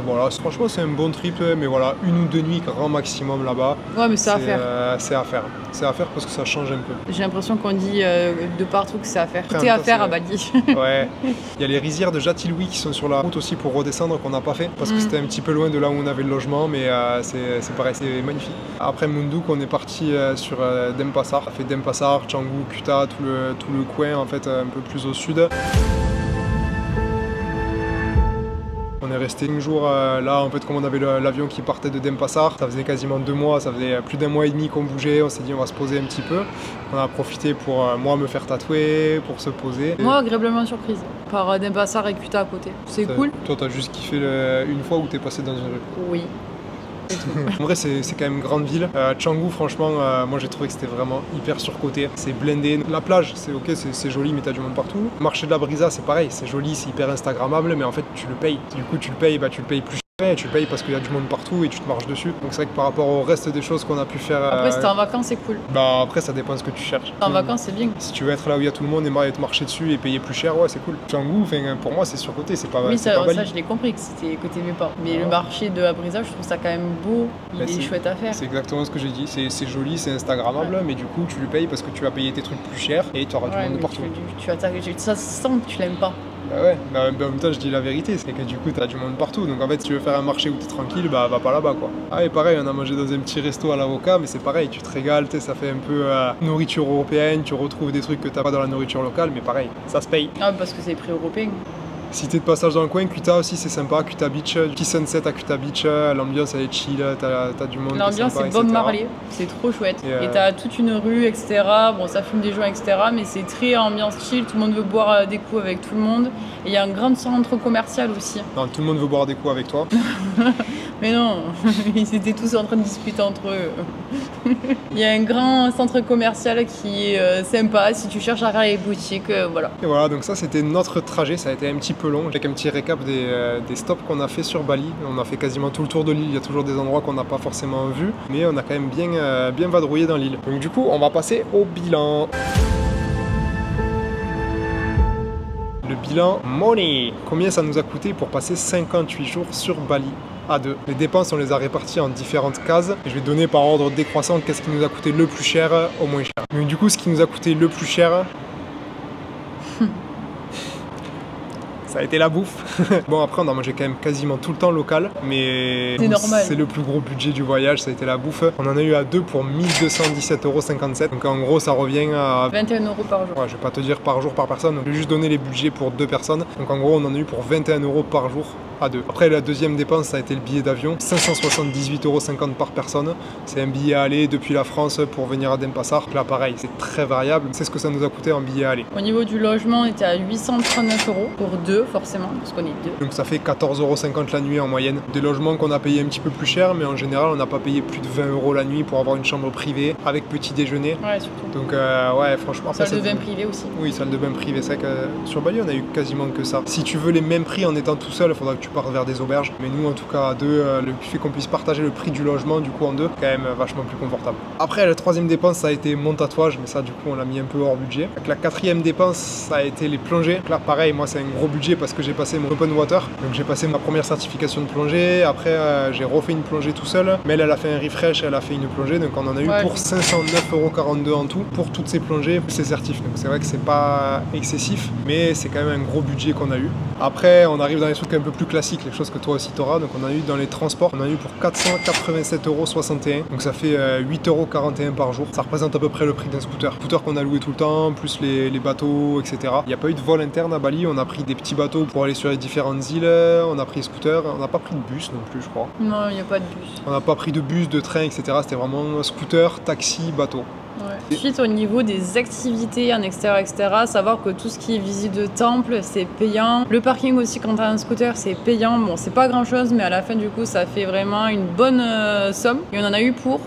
voilà, franchement c'est un bon trip, mais voilà, 1 ou 2 nuits grand maximum là-bas. Ouais, mais c'est à faire. C'est à faire. C'est à faire parce que ça change un peu. J'ai l'impression qu'on dit de partout que c'est à faire. Tout est à faire à Bali. Ouais. Il y a les rizières de Jatiluwi qui sont sur la route aussi pour redescendre qu'on n'a pas fait parce que c'était un petit peu loin de là où on avait le logement, mais c'est pareil, c'est magnifique. Après Munduk, on est parti sur Denpasar. On a fait Denpasar, Canggu, Kuta, tout le coin en fait un peu plus au sud. On est resté 5 jours là, en fait, comme on avait l'avion qui partait de Denpasar, ça faisait quasiment 2 mois, ça faisait plus d'1 mois et demi qu'on bougeait, on s'est dit on va se poser un petit peu. On a profité pour moi me faire tatouer, pour se poser. Moi, agréablement surprise par Denpasar et Kuta à côté. C'est cool. Toi, t'as juste kiffé une fois où t'es passé dans une rue? Oui. En vrai, c'est quand même une grande ville. Canggu, franchement, moi j'ai trouvé que c'était vraiment hyper surcoté. C'est blindé. La plage, c'est ok, c'est joli, mais t'as du monde partout. Le marché de la Brisa, c'est pareil, c'est joli, c'est hyper instagrammable, mais en fait, tu le payes. Du coup, tu le payes plus cher. Et tu le payes parce qu'il y a du monde partout et tu te marches dessus. Donc c'est vrai que par rapport au reste des choses qu'on a pu faire... Après, si t'es en vacances, c'est cool. Bah après, ça dépend de ce que tu cherches. En vacances, c'est bien. Si tu veux être là où il y a tout le monde et te marcher dessus et payer plus cher, ouais, c'est cool. Canggu, pour moi, c'est surcoté, c'est pas Oui, ça Bali. je l'ai compris que c'était côté mes pas. Mais le marché de Abrisa, je trouve ça quand même beau. Il est chouette à faire. C'est exactement ce que j'ai dit. C'est joli, c'est instagrammable, mais du coup, tu le payes parce que tu vas payer tes trucs plus cher et tu auras du monde partout. Ça sent que tu l'aimes pas. Bah ouais, mais en même temps je dis la vérité, c'est que du coup t'as du monde partout, donc en fait si tu veux faire un marché où t'es tranquille, bah va pas là-bas quoi. Ah et pareil, on a mangé dans un petit resto à l'avocat, mais c'est pareil, tu te régales, ça fait un peu nourriture européenne, tu retrouves des trucs que t'as pas dans la nourriture locale, mais pareil, ça se paye. Ah parce que c'est prix européen. Si t'es de passage dans le coin, Kuta aussi c'est sympa, Kuta Beach, petit sunset à Kuta Beach, l'ambiance elle est chill, t'as du monde. L'ambiance c'est Bob Marley, c'est trop chouette. Et t'as toute une rue, etc. Bon, ça fume des gens, etc. Mais c'est très ambiance chill, tout le monde veut boire des coups avec tout le monde. Et il y a un grand centre commercial aussi. Non, tout le monde veut boire des coups avec toi. Mais non, ils étaient tous en train de discuter entre eux. Il y a un grand centre commercial qui est sympa si tu cherches à regarder les boutiques, voilà. Et voilà, donc ça c'était notre trajet, ça a été un petit peu long, avec un petit récap des stops qu'on a fait sur Bali. On a fait quasiment tout le tour de l'île, il y a toujours des endroits qu'on n'a pas forcément vus, mais on a quand même bien vadrouillé dans l'île. Donc du coup, on va passer au bilan. Le bilan money. Combien ça nous a coûté pour passer 58 jours sur Bali à deux? Les dépenses, on les a réparties en différentes cases. Et je vais donner par ordre décroissant qu'est-ce qui nous a coûté le plus cher au moins cher. Donc du coup, ce qui nous a coûté le plus cher, ça a été la bouffe. Bon, après on a mangé quand même quasiment tout le temps local, mais c'est normal. C'est le plus gros budget du voyage, ça a été la bouffe. On en a eu à deux pour 1217,57 €. Donc en gros ça revient à 21 € par jour. Ouais, je vais pas te dire par jour par personne, je vais juste donner les budgets pour deux personnes. Donc en gros on en a eu pour 21 € par jour à deux. Après la deuxième dépense ça a été le billet d'avion, 578,50 € par personne. C'est un billet à aller depuis la France pour venir à Denpasar. Là pareil, c'est très variable. C'est ce que ça nous a coûté en billet à aller. Au niveau du logement, on était à 839 € pour deux forcément, parce qu'on est deux. Donc ça fait 14,50 € la nuit en moyenne. Des logements qu'on a payé un petit peu plus cher, mais en général on n'a pas payé plus de 20 € la nuit pour avoir une chambre privée avec petit déjeuner. Ouais, surtout. Donc ouais, franchement. Salle de bain privée aussi. Oui, salle de bain privée. C'est vrai que sur Bali on a eu quasiment que ça. Si tu veux les mêmes prix en étant tout seul, il faudra que tu partes vers des auberges. Mais nous en tout cas à deux, le fait qu'on puisse partager le prix du logement du coup en deux, quand même vachement plus confortable. Après la troisième dépense ça a été mon tatouage, mais ça du coup on l'a mis un peu hors budget. Donc, la quatrième dépense ça a été les plongées. Donc, là pareil, moi c'est un gros budget parce que j'ai passé mon open water. Donc j'ai passé ma première certification de plongée. Après j'ai refait une plongée tout seul. Mais elle a fait un refresh, elle a fait une plongée. Donc on en a eu pour 509,42 € en tout pour toutes ces plongées, ces certifs. Donc c'est vrai que c'est pas excessif, mais c'est quand même un gros budget qu'on a eu. Après on arrive dans les trucs un peu plus classiques, les choses que toi aussi t'auras. Donc on a eu dans les transports, on a eu pour 487,61 €. Donc ça fait 8,41 € par jour. Ça représente à peu près le prix d'un scooter. Scooter qu'on a loué tout le temps, plus les bateaux, etc. Il n'y a pas eu de vol interne à Bali. On a pris des petits bateaux pour aller sur les différentes îles. On a pris scooter. On n'a pas pris de bus non plus, je crois. Non, il n'y a pas de bus. On n'a pas pris de bus, de train, etc. C'était vraiment scooter, taxi, bateau. Ouais. Ensuite, au niveau des activités en extérieur, etc., savoir que tout ce qui est visite de temple, c'est payant. Le parking aussi, quand t'as un scooter, c'est payant. Bon, c'est pas grand chose, mais à la fin, du coup, ça fait vraiment une bonne somme. Et on en a eu pour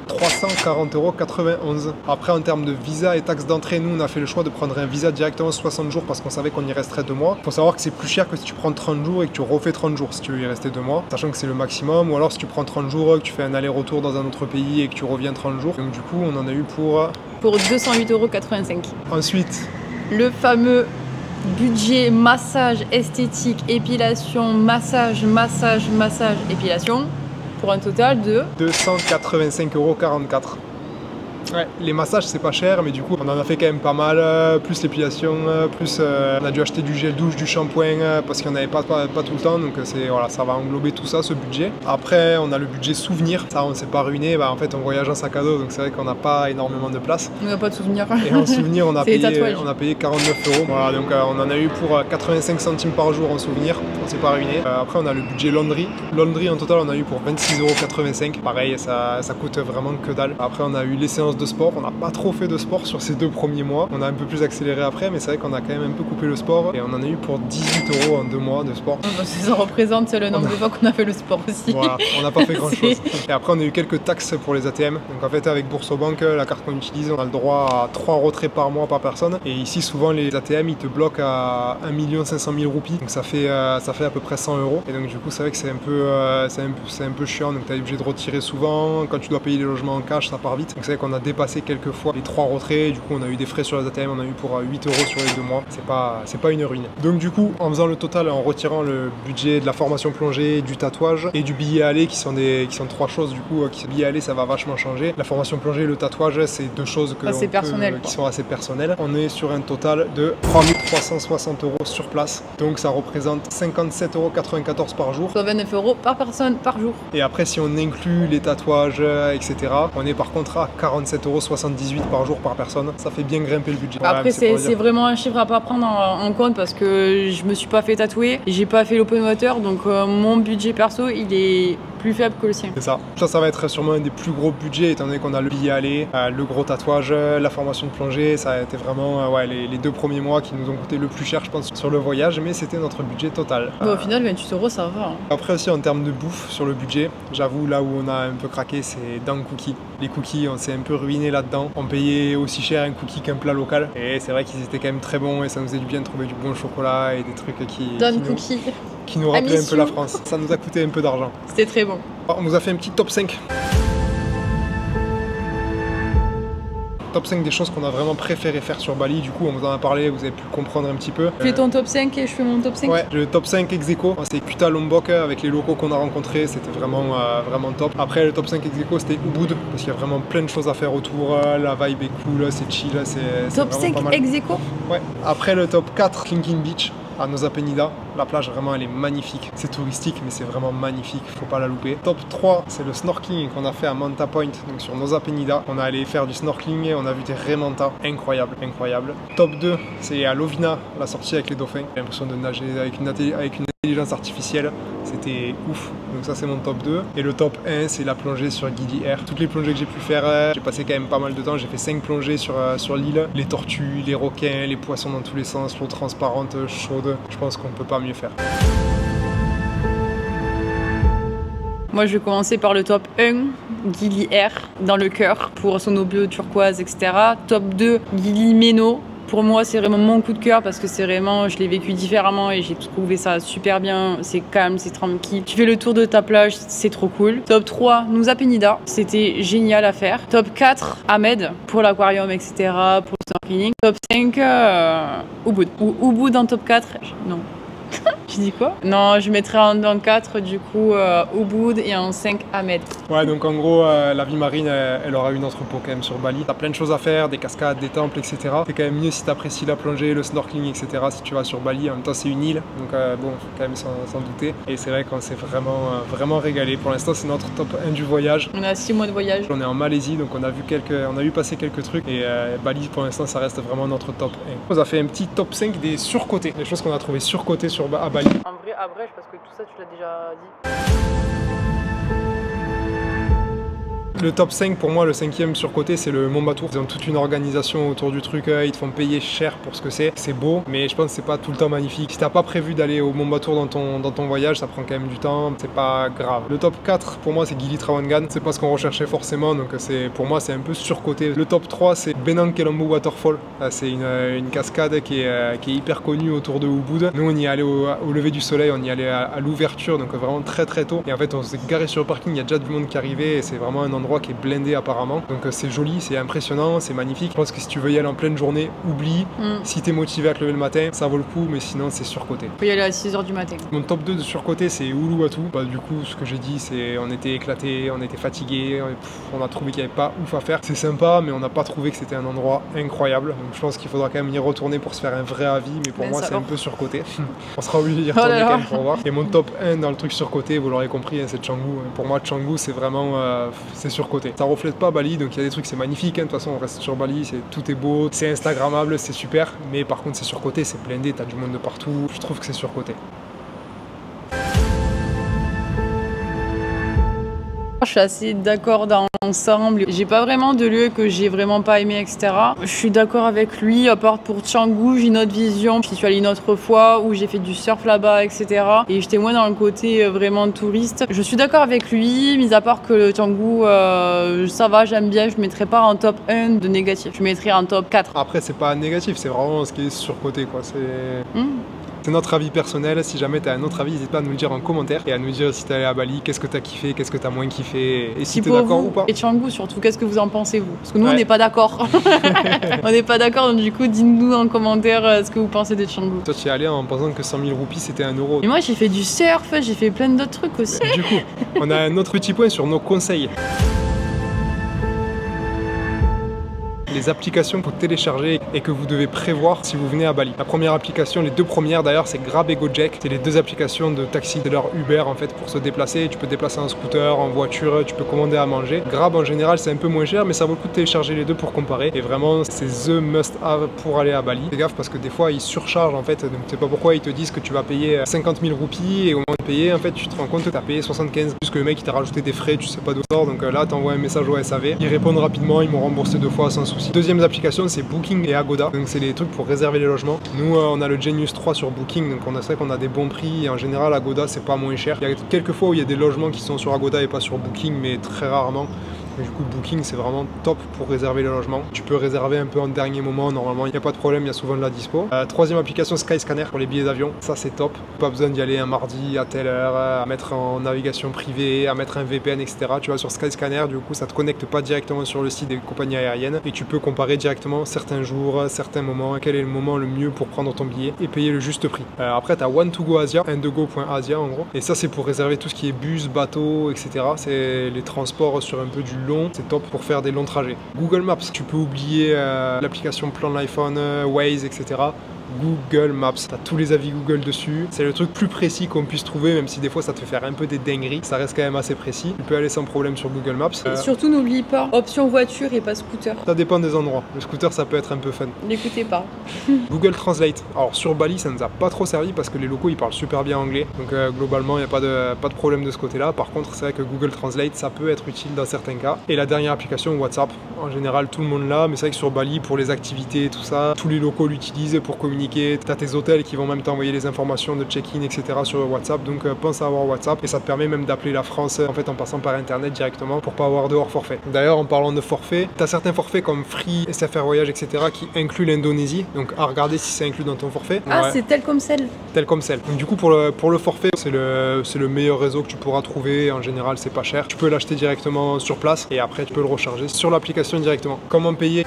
340,91 €. Après en termes de visa et taxes d'entrée, nous on a fait le choix de prendre un visa directement 60 jours parce qu'on savait qu'on y resterait 2 mois. Il faut savoir que c'est plus cher que si tu prends 30 jours et que tu refais 30 jours si tu veux y rester 2 mois, sachant que c'est le maximum. Ou alors si tu prends 30 jours, que tu fais un aller-retour dans un autre pays et que tu reviens 30 jours. Donc du coup on en a eu pour 208,85 €. Ensuite, le fameux budget massage esthétique, épilation, massage, épilation, pour un total de 285,44 €. Ouais, les massages c'est pas cher, mais du coup on en a fait quand même pas mal, plus l'épilation, plus on a dû acheter du gel douche, du shampoing, parce qu'il n'y en avait pas tout le temps, donc voilà, ça va englober tout ça, ce budget. Après on a le budget souvenir, ça on s'est pas ruiné, en fait on voyage en sac à dos, donc c'est vrai qu'on n'a pas énormément de place. On n'a pas de souvenirs. Et en souvenir on a payé 49 €, voilà, donc on en a eu pour 85 centimes par jour en souvenir, on s'est pas ruiné. Après on a le budget laundry, en total on a eu pour 26,85 €, pareil ça coûte vraiment que dalle. Après on a eu les séances de sport, on n'a pas trop fait de sport sur ces 2 premiers mois, on a un peu plus accéléré après, mais c'est vrai qu'on a quand même un peu coupé le sport et on en a eu pour 18 € en 2 mois de sport. Ça représente le nombre de fois qu'on a fait le sport aussi. Voilà, on n'a pas fait grand chose. Et après on a eu quelques taxes pour les ATM, donc en fait avec Boursobank, la carte qu'on utilise, on a le droit à 3 retraits par mois par personne, et ici souvent les ATM ils te bloquent à 1 500 000 roupies, donc ça fait à peu près 100 €, et donc du coup c'est vrai que c'est un peu chiant, donc tu es obligé de retirer souvent, quand tu dois payer les logements en cash ça part vite, donc c'est vrai qu'on a dépassé quelques fois les 3 retraits, du coup on a eu des frais sur les ATM, on a eu pour 8 € sur les 2 mois, c'est pas une ruine. Donc du coup en faisant le total, en retirant le budget de la formation plongée, du tatouage et du billet aller qui sont 3 choses du coup, qui billet aller ça va vachement changer. La formation plongée et le tatouage c'est 2 choses qui sont assez personnelles. On est sur un total de 3360 € sur place, donc ça représente 57,94 € par jour. Soit 29 € par personne par jour. Et après si on inclut les tatouages, etc., on est par contre à 46 47,78 € par jour par personne. Ça fait bien grimper le budget. Après, c'est vraiment un chiffre à pas prendre en compte parce que je me suis pas fait tatouer, j'ai pas fait l'open water, donc mon budget perso il est plus faible que le sien. C'est ça. Ça va être sûrement un des plus gros budgets étant donné qu'on a le billet aller, le gros tatouage, la formation de plongée. Ça a été vraiment les 2 premiers mois qui nous ont coûté le plus cher, je pense, sur le voyage, mais c'était notre budget total. Bon, au final, 28 € ça va. Hein. Après aussi en termes de bouffe sur le budget, j'avoue là où on a un peu craqué, c'est dans le cookie. Les cookies, on s'est un peu ruiné là-dedans. On payait aussi cher un cookie qu'un plat local. Et c'est vrai qu'ils étaient quand même très bons et ça nous faisait du bien de trouver du bon chocolat et des trucs qui nous rappelaient un peu la France. Ça nous a coûté un peu d'argent. C'était très bon. On nous a fait un petit top 5. Top 5 des choses qu'on a vraiment préféré faire sur Bali. Du coup, on vous en a parlé, vous avez pu comprendre un petit peu. Fais ton top 5 et je fais mon top 5. Ouais, le top 5 ex aequo, c'est Kuta Lombok avec les locaux qu'on a rencontrés, c'était vraiment top. Après, le top 5 ex aequo, c'était Ubud, parce qu'il y a vraiment plein de choses à faire autour. La vibe est cool, c'est chill, c'est top 5 ex aequo. Ouais. Après, le top 4, Klinkin Beach à Nusa Penida. La plage, vraiment, elle est magnifique. C'est touristique, mais c'est vraiment magnifique, faut pas la louper. Top 3, c'est le snorkeling qu'on a fait à Manta Point, donc sur Nusa Penida. On est allé faire du snorkeling, on a vu des raimentas, incroyable, incroyable. Top 2, c'est à Lovina, la sortie avec les dauphins. J'ai l'impression de nager avec une intelligence artificielle, c'était ouf. Donc ça, c'est mon top 2. Et le top 1, c'est la plongée sur Gili Air. Toutes les plongées que j'ai pu faire, j'ai passé quand même pas mal de temps. J'ai fait 5 plongées sur l'île. Les tortues, les requins, les poissons dans tous les sens, l'eau transparente, chaude. Je pense qu'on peut pas mieux faire. Moi, je vais commencer par le top 1, Gili Air, dans le cœur, pour son eau bleue turquoise, etc. Top 2, Gili Meno. Pour moi, c'est vraiment mon coup de cœur parce que c'est vraiment, je l'ai vécu différemment et j'ai trouvé ça super bien. C'est calme, c'est tranquille. Tu fais le tour de ta plage, c'est trop cool. Top 3, Nusa Penida. C'était génial à faire. Top 4, Ahmed, pour l'aquarium, etc., pour le snorkeling. Top 5, Ubud. Ou Ubud en top 4. Non. Je dis quoi? Non, je mettrais en 4 du coup Ubud et en 5 Ahmed. Ouais, donc en gros, la vie marine, elle aura une entrepôt quand même sur Bali. T'as plein de choses à faire, des cascades, des temples, etc. C'est quand même mieux si t'apprécies la plongée, le snorkeling, etc. si tu vas sur Bali. En même temps, c'est une île, donc bon, faut quand même s'en douter. Et c'est vrai qu'on s'est vraiment régalé. Pour l'instant, c'est notre top 1 du voyage. On a 6 mois de voyage. On est en Malaisie, donc on a vu passer quelques trucs. Et Bali, pour l'instant, ça reste vraiment notre top 1. On a fait un petit top 5 des surcotés, des choses qu'on a trouvées surcotées à Bali. En vrai, à Brèche, parce que tout ça, tu l'as déjà dit. Le top 5 pour moi, le 5e surcoté, c'est le Mont Batour. Ils ont toute une organisation autour du truc, ils te font payer cher pour ce que c'est. C'est beau, mais je pense que c'est pas tout le temps magnifique. Si t'as pas prévu d'aller au Mont Batour dans ton voyage, ça prend quand même du temps, c'est pas grave. Le top 4 pour moi, c'est Gili Trawangan. C'est pas ce qu'on recherchait forcément, donc pour moi c'est un peu surcoté. Le top 3, c'est Benang Kelambu Waterfall. C'est une cascade qui est hyper connue autour de Ubud. Nous on y est allé au lever du soleil, on y est allé à l'ouverture, donc vraiment très tôt. Et en fait on s'est garé sur le parking, il y a déjà du monde qui arrivait et c'est vraiment un endroit qui est blindé apparemment, donc c'est joli, c'est impressionnant, c'est magnifique. Je pense que si tu veux y aller en pleine journée, oublie. Si t'es motivé à te lever le matin, ça vaut le coup, mais sinon c'est surcoté. Faut y aller à 6 h du matin. Mon top 2 de surcoté, c'est Uluwatu. Du coup, ce que j'ai dit, c'est on était éclatés, on était fatigués, on a trouvé qu'il n'y avait pas ouf à faire. C'est sympa, mais on n'a pas trouvé que c'était un endroit incroyable, donc je pense qu'il faudra quand même y retourner pour se faire un vrai avis, mais pour moi c'est un peu surcoté. On sera obligé d'y retourner quand même pour voir. Et mon top 1 dans le truc surcoté, vous l'aurez compris, c'est Canggu. Pour moi, Canggu, c'est vraiment c'est surcoté. Ça reflète pas Bali, donc il y a des trucs, c'est magnifique, de toute façon on reste sur Bali, tout est beau, c'est instagrammable, c'est super, mais par contre c'est surcoté, c'est blindé, t'as du monde de partout, je trouve que c'est surcoté. Je suis assez d'accord dans l'ensemble. J'ai pas vraiment de lieu que j'ai vraiment pas aimé, etc. Je suis d'accord avec lui, à part pour Canggu, j'ai une autre vision. J'y suis allée une autre fois où j'ai fait du surf là-bas, etc. Et j'étais moins dans le côté vraiment touriste. Je suis d'accord avec lui, mis à part que le Canggu, ça va, j'aime bien. Je mettrais pas en top 1 de négatif. Je mettrais en top 4. Après, c'est pas négatif, c'est vraiment ce qui est surcoté, quoi. C'est notre avis personnel. Si jamais tu as un autre avis, n'hésite pas à nous le dire en commentaire et à nous dire si tu es allé à Bali, qu'est-ce que tu as kiffé, qu'est-ce que tu as moins kiffé et si tu es d'accord ou pas. Et Canggu surtout, qu'est-ce que vous en pensez vous? Parce que nous on n'est pas d'accord. On n'est pas d'accord, donc du coup dites-nous en commentaire ce que vous pensez de Canggu. Toi tu y es allé en pensant que 100 000 roupies c'était 1 euro. Et moi j'ai fait du surf, j'ai fait plein d'autres trucs aussi. Du coup, on a un autre petit point sur nos conseils. les applications qu'il faut télécharger et que vous devez prévoir si vous venez à Bali. La première application, les deux premières d'ailleurs, c'est Grab et Gojek. C'est les deux applications de taxi de leur Uber en fait pour se déplacer. Tu peux te déplacer en scooter, en voiture, tu peux commander à manger. Grab en général c'est un peu moins cher, mais ça vaut le coup de télécharger les deux pour comparer. Et vraiment c'est the must have pour aller à Bali. Fais gaffe parce que des fois ils surchargent en fait, donc tu sais pas pourquoi ils te disent que tu vas payer 50 000 roupies et au moment de payer en fait tu te rends compte que tu as payé 75, puisque le mec il t'a rajouté des frais, tu sais pas d'où sort, donc là t'envoies un message au SAV, ils répondent rapidement, ils m'ont remboursé 2 fois sans souci. Deuxième application c'est Booking et Agoda, donc c'est les trucs pour réserver les logements. Nous on a le Genius 3 sur Booking, donc on sait qu'on a des bons prix et en général Agoda c'est pas moins cher. Il y a quelques fois où il y a des logements qui sont sur Agoda et pas sur Booking, mais très rarement. Du coup, Booking, c'est vraiment top pour réserver les logements. Tu peux réserver un peu en dernier moment. Normalement, il n'y a pas de problème, il y a souvent de la dispo. Troisième application, Skyscanner pour les billets d'avion. Ça, c'est top. Pas besoin d'y aller un mardi à telle heure, à mettre en navigation privée, à mettre un VPN, etc. Tu vas sur Skyscanner, du coup, ça te connecte pas directement sur le site des compagnies aériennes et tu peux comparer directement certains jours, certains moments, quel est le moment le mieux pour prendre ton billet et payer le juste prix. Après, tu as One2Go Asia, indego.asia en gros. Et ça, c'est pour réserver tout ce qui est bus, bateau, etc. C'est les transports sur un peu du long, c'est top pour faire des longs trajets. Google Maps, tu peux oublier l'application Plan l'iPhone, Waze, etc. Google Maps, tu as tous les avis Google dessus, c'est le truc plus précis qu'on puisse trouver, même si des fois ça te fait faire un peu des dingueries, ça reste quand même assez précis. Tu peux aller sans problème sur Google Maps. Et surtout n'oublie pas, option voiture et pas scooter. Ça dépend des endroits, le scooter ça peut être un peu fun. N'écoutez pas. Google Translate, alors sur Bali ça nous a pas trop servi parce que les locaux ils parlent super bien anglais, donc globalement il n'y a pas de problème de ce côté là. Par contre c'est vrai que Google Translate ça peut être utile dans certains cas. Et la dernière application WhatsApp, en général tout le monde l'a, mais c'est vrai que sur Bali pour les activités tout ça, tous les locaux l'utilisent pour communiquer. Tu as tes hôtels qui vont même t'envoyer les informations de check-in, etc. sur WhatsApp, donc pense à avoir WhatsApp et ça te permet même d'appeler la France en fait en passant par internet directement pour pas avoir de hors forfait. D'ailleurs en parlant de forfait, tu as certains forfaits comme Free, SFR Voyage, etc. qui incluent l'Indonésie, donc à regarder si c'est inclus dans ton forfait. Ah ouais. C'est Telkomsel. Telkomsel. Donc du coup pour le forfait c'est le meilleur réseau que tu pourras trouver, en général c'est pas cher. Tu peux l'acheter directement sur place et après tu peux le recharger sur l'application directement. Comment payer?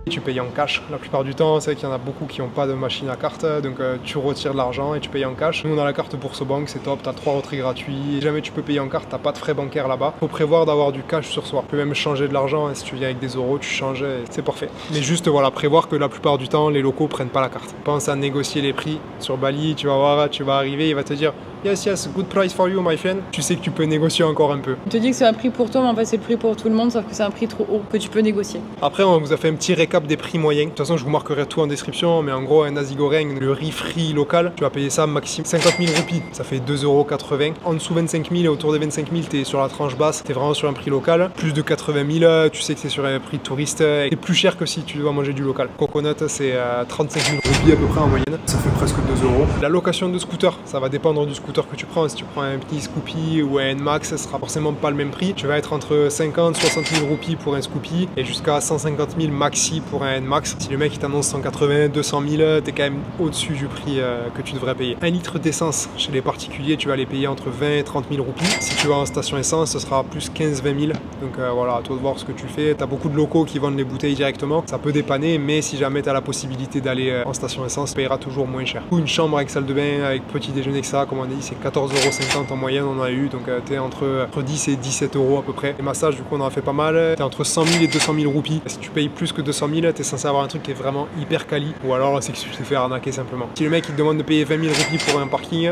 Tu payes en cash la plupart du temps, c'est vrai qu'il y en a beaucoup qui n'ont pas de machine à carte, donc tu retires de l'argent et tu payes en cash. Nous on a la carte Bourse Banque, c'est top, tu as 3 retraits gratuits, si jamais tu peux payer en carte, tu n'as pas de frais bancaires là-bas. Il faut prévoir d'avoir du cash sur soi, tu peux même changer de l'argent, si tu viens avec des euros, tu changes, c'est parfait. Mais juste voilà, prévoir que la plupart du temps, les locaux prennent pas la carte. Pense à négocier les prix sur Bali, tu vas voir, tu vas arriver, il va te dire yes, yes, good price for you, my friend. Tu sais que tu peux négocier encore un peu. Il te dit que c'est un prix pour toi, mais en fait c'est le prix pour tout le monde, sauf que c'est un prix trop haut que tu peux négocier. Après, on vous a fait un petit récap des prix moyens. De toute façon, je vous marquerai tout en description, mais en gros, un nasi goreng, le riz frit local, tu vas payer ça maximum 50 000 roupies. Ça fait 2,80 €. En dessous 25 000 et autour des 25 000, t'es sur la tranche basse, t'es vraiment sur un prix local. Plus de 80 000, tu sais que c'est sur un prix touriste. C'est plus cher que si tu dois manger du local. Coconut, c'est 35 000 roupies à peu près en moyenne. Ça fait presque 2 €. La location de scooter, ça va dépendre du scooter que tu prends. Si tu prends un petit Scoopy ou un N-Max, ça sera forcément pas le même prix. Tu vas être entre 50 60 000 roupies pour un Scoopy et jusqu'à 150 000 maxi pour un N-Max. Si le mec il t'annonce 180, 200 000, t'es quand même au-dessus du prix que tu devrais payer. 1 litre d'essence chez les particuliers, tu vas les payer entre 20 et 30 000 roupies. Si tu vas en station essence, ce sera plus 15-20 000. Donc voilà, à toi de voir ce que tu fais. Tu as beaucoup de locaux qui vendent les bouteilles directement. Ça peut dépanner, mais si jamais tu as la possibilité d'aller en station essence, tu payeras toujours moins cher. Une chambre avec salle de bain, avec petit déjeuner, etc. Comme on a dit, c'est 14,50 € en moyenne, on en a eu. Donc tu es entre 10 et 17 € à peu près. Les massages, du coup, on en a fait pas mal. Tu es entre 100 000 et 200 000 roupies. Si tu payes plus que 200 000, tu es censé avoir un truc qui est vraiment hyper quali. Ou alors, c'est que tu te fais arnaquer simplement. Si le mec il te demande de payer 20 000 roupies pour un parking,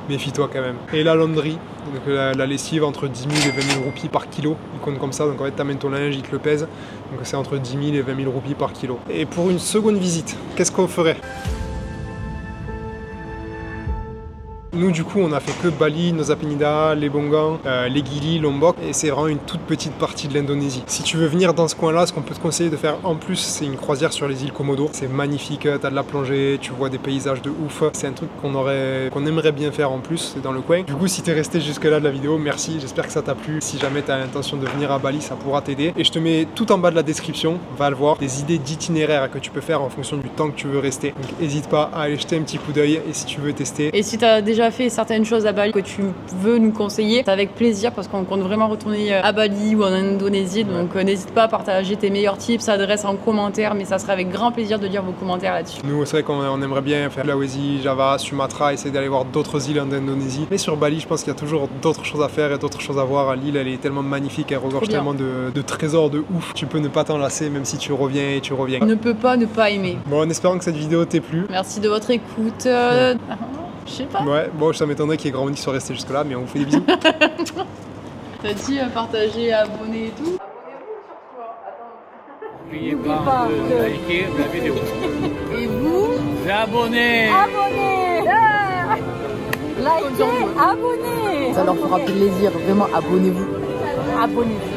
méfie-toi quand même. Et la laundry, donc la lessive entre 10 000 et 20 000 roupies par kilo, il compte comme ça, donc en fait t'amènes ton linge, il te le pèse, donc c'est entre 10 000 et 20 000 roupies par kilo. Et pour une seconde visite, qu'est-ce qu'on ferait ? Nous du coup on a fait que Bali, Nusa Penida, Lebongan, les Gili, Lombok et c'est vraiment une toute petite partie de l'Indonésie. Si tu veux venir dans ce coin là, ce qu'on peut te conseiller de faire en plus c'est une croisière sur les îles Komodo. C'est magnifique, t'as de la plongée, tu vois des paysages de ouf. C'est un truc qu'on aimerait bien faire en plus, c'est dans le coin. Du coup si t'es resté jusque là de la vidéo, merci, j'espère que ça t'a plu. Si jamais t'as l'intention de venir à Bali, ça pourra t'aider. Et je te mets tout en bas de la description, va le voir, des idées d'itinéraire que tu peux faire en fonction du temps que tu veux rester. Donc n'hésite pas à aller jeter un petit coup d'œil et si tu veux tester. Et si t'as déjà déjà fait certaines choses à Bali que tu veux nous conseiller, c'est avec plaisir parce qu'on compte vraiment retourner à Bali ou en Indonésie. Donc n'hésite pas à partager tes meilleurs tips, adresses en commentaire, mais ça serait avec grand plaisir de lire vos commentaires là-dessus. Nous, c'est vrai qu'on aimerait bien faire Sulawesi, Java, Sumatra, essayer d'aller voir d'autres îles en Indonésie. Mais sur Bali, je pense qu'il y a toujours d'autres choses à faire et d'autres choses à voir. L'île, elle est tellement magnifique, elle regorge tellement de trésors de ouf. Tu peux ne pas t'en lasser même si tu reviens et tu reviens. On ne peut pas ne pas aimer. Bon, en espérant que cette vidéo t'ait plu. Merci de votre écoute. Je sais pas. Ouais, bon, ça m'étonnerait qu'il y ait grand monde qui soit resté jusque là, mais on vous fait des bisous. T'as dit partager, abonner et tout. N'oubliez pas de liker la vidéo. Et vous Abonnez. Abonnez. Likez, abonnez. Ça leur fera plaisir, vraiment abonnez-vous. Abonnez-vous.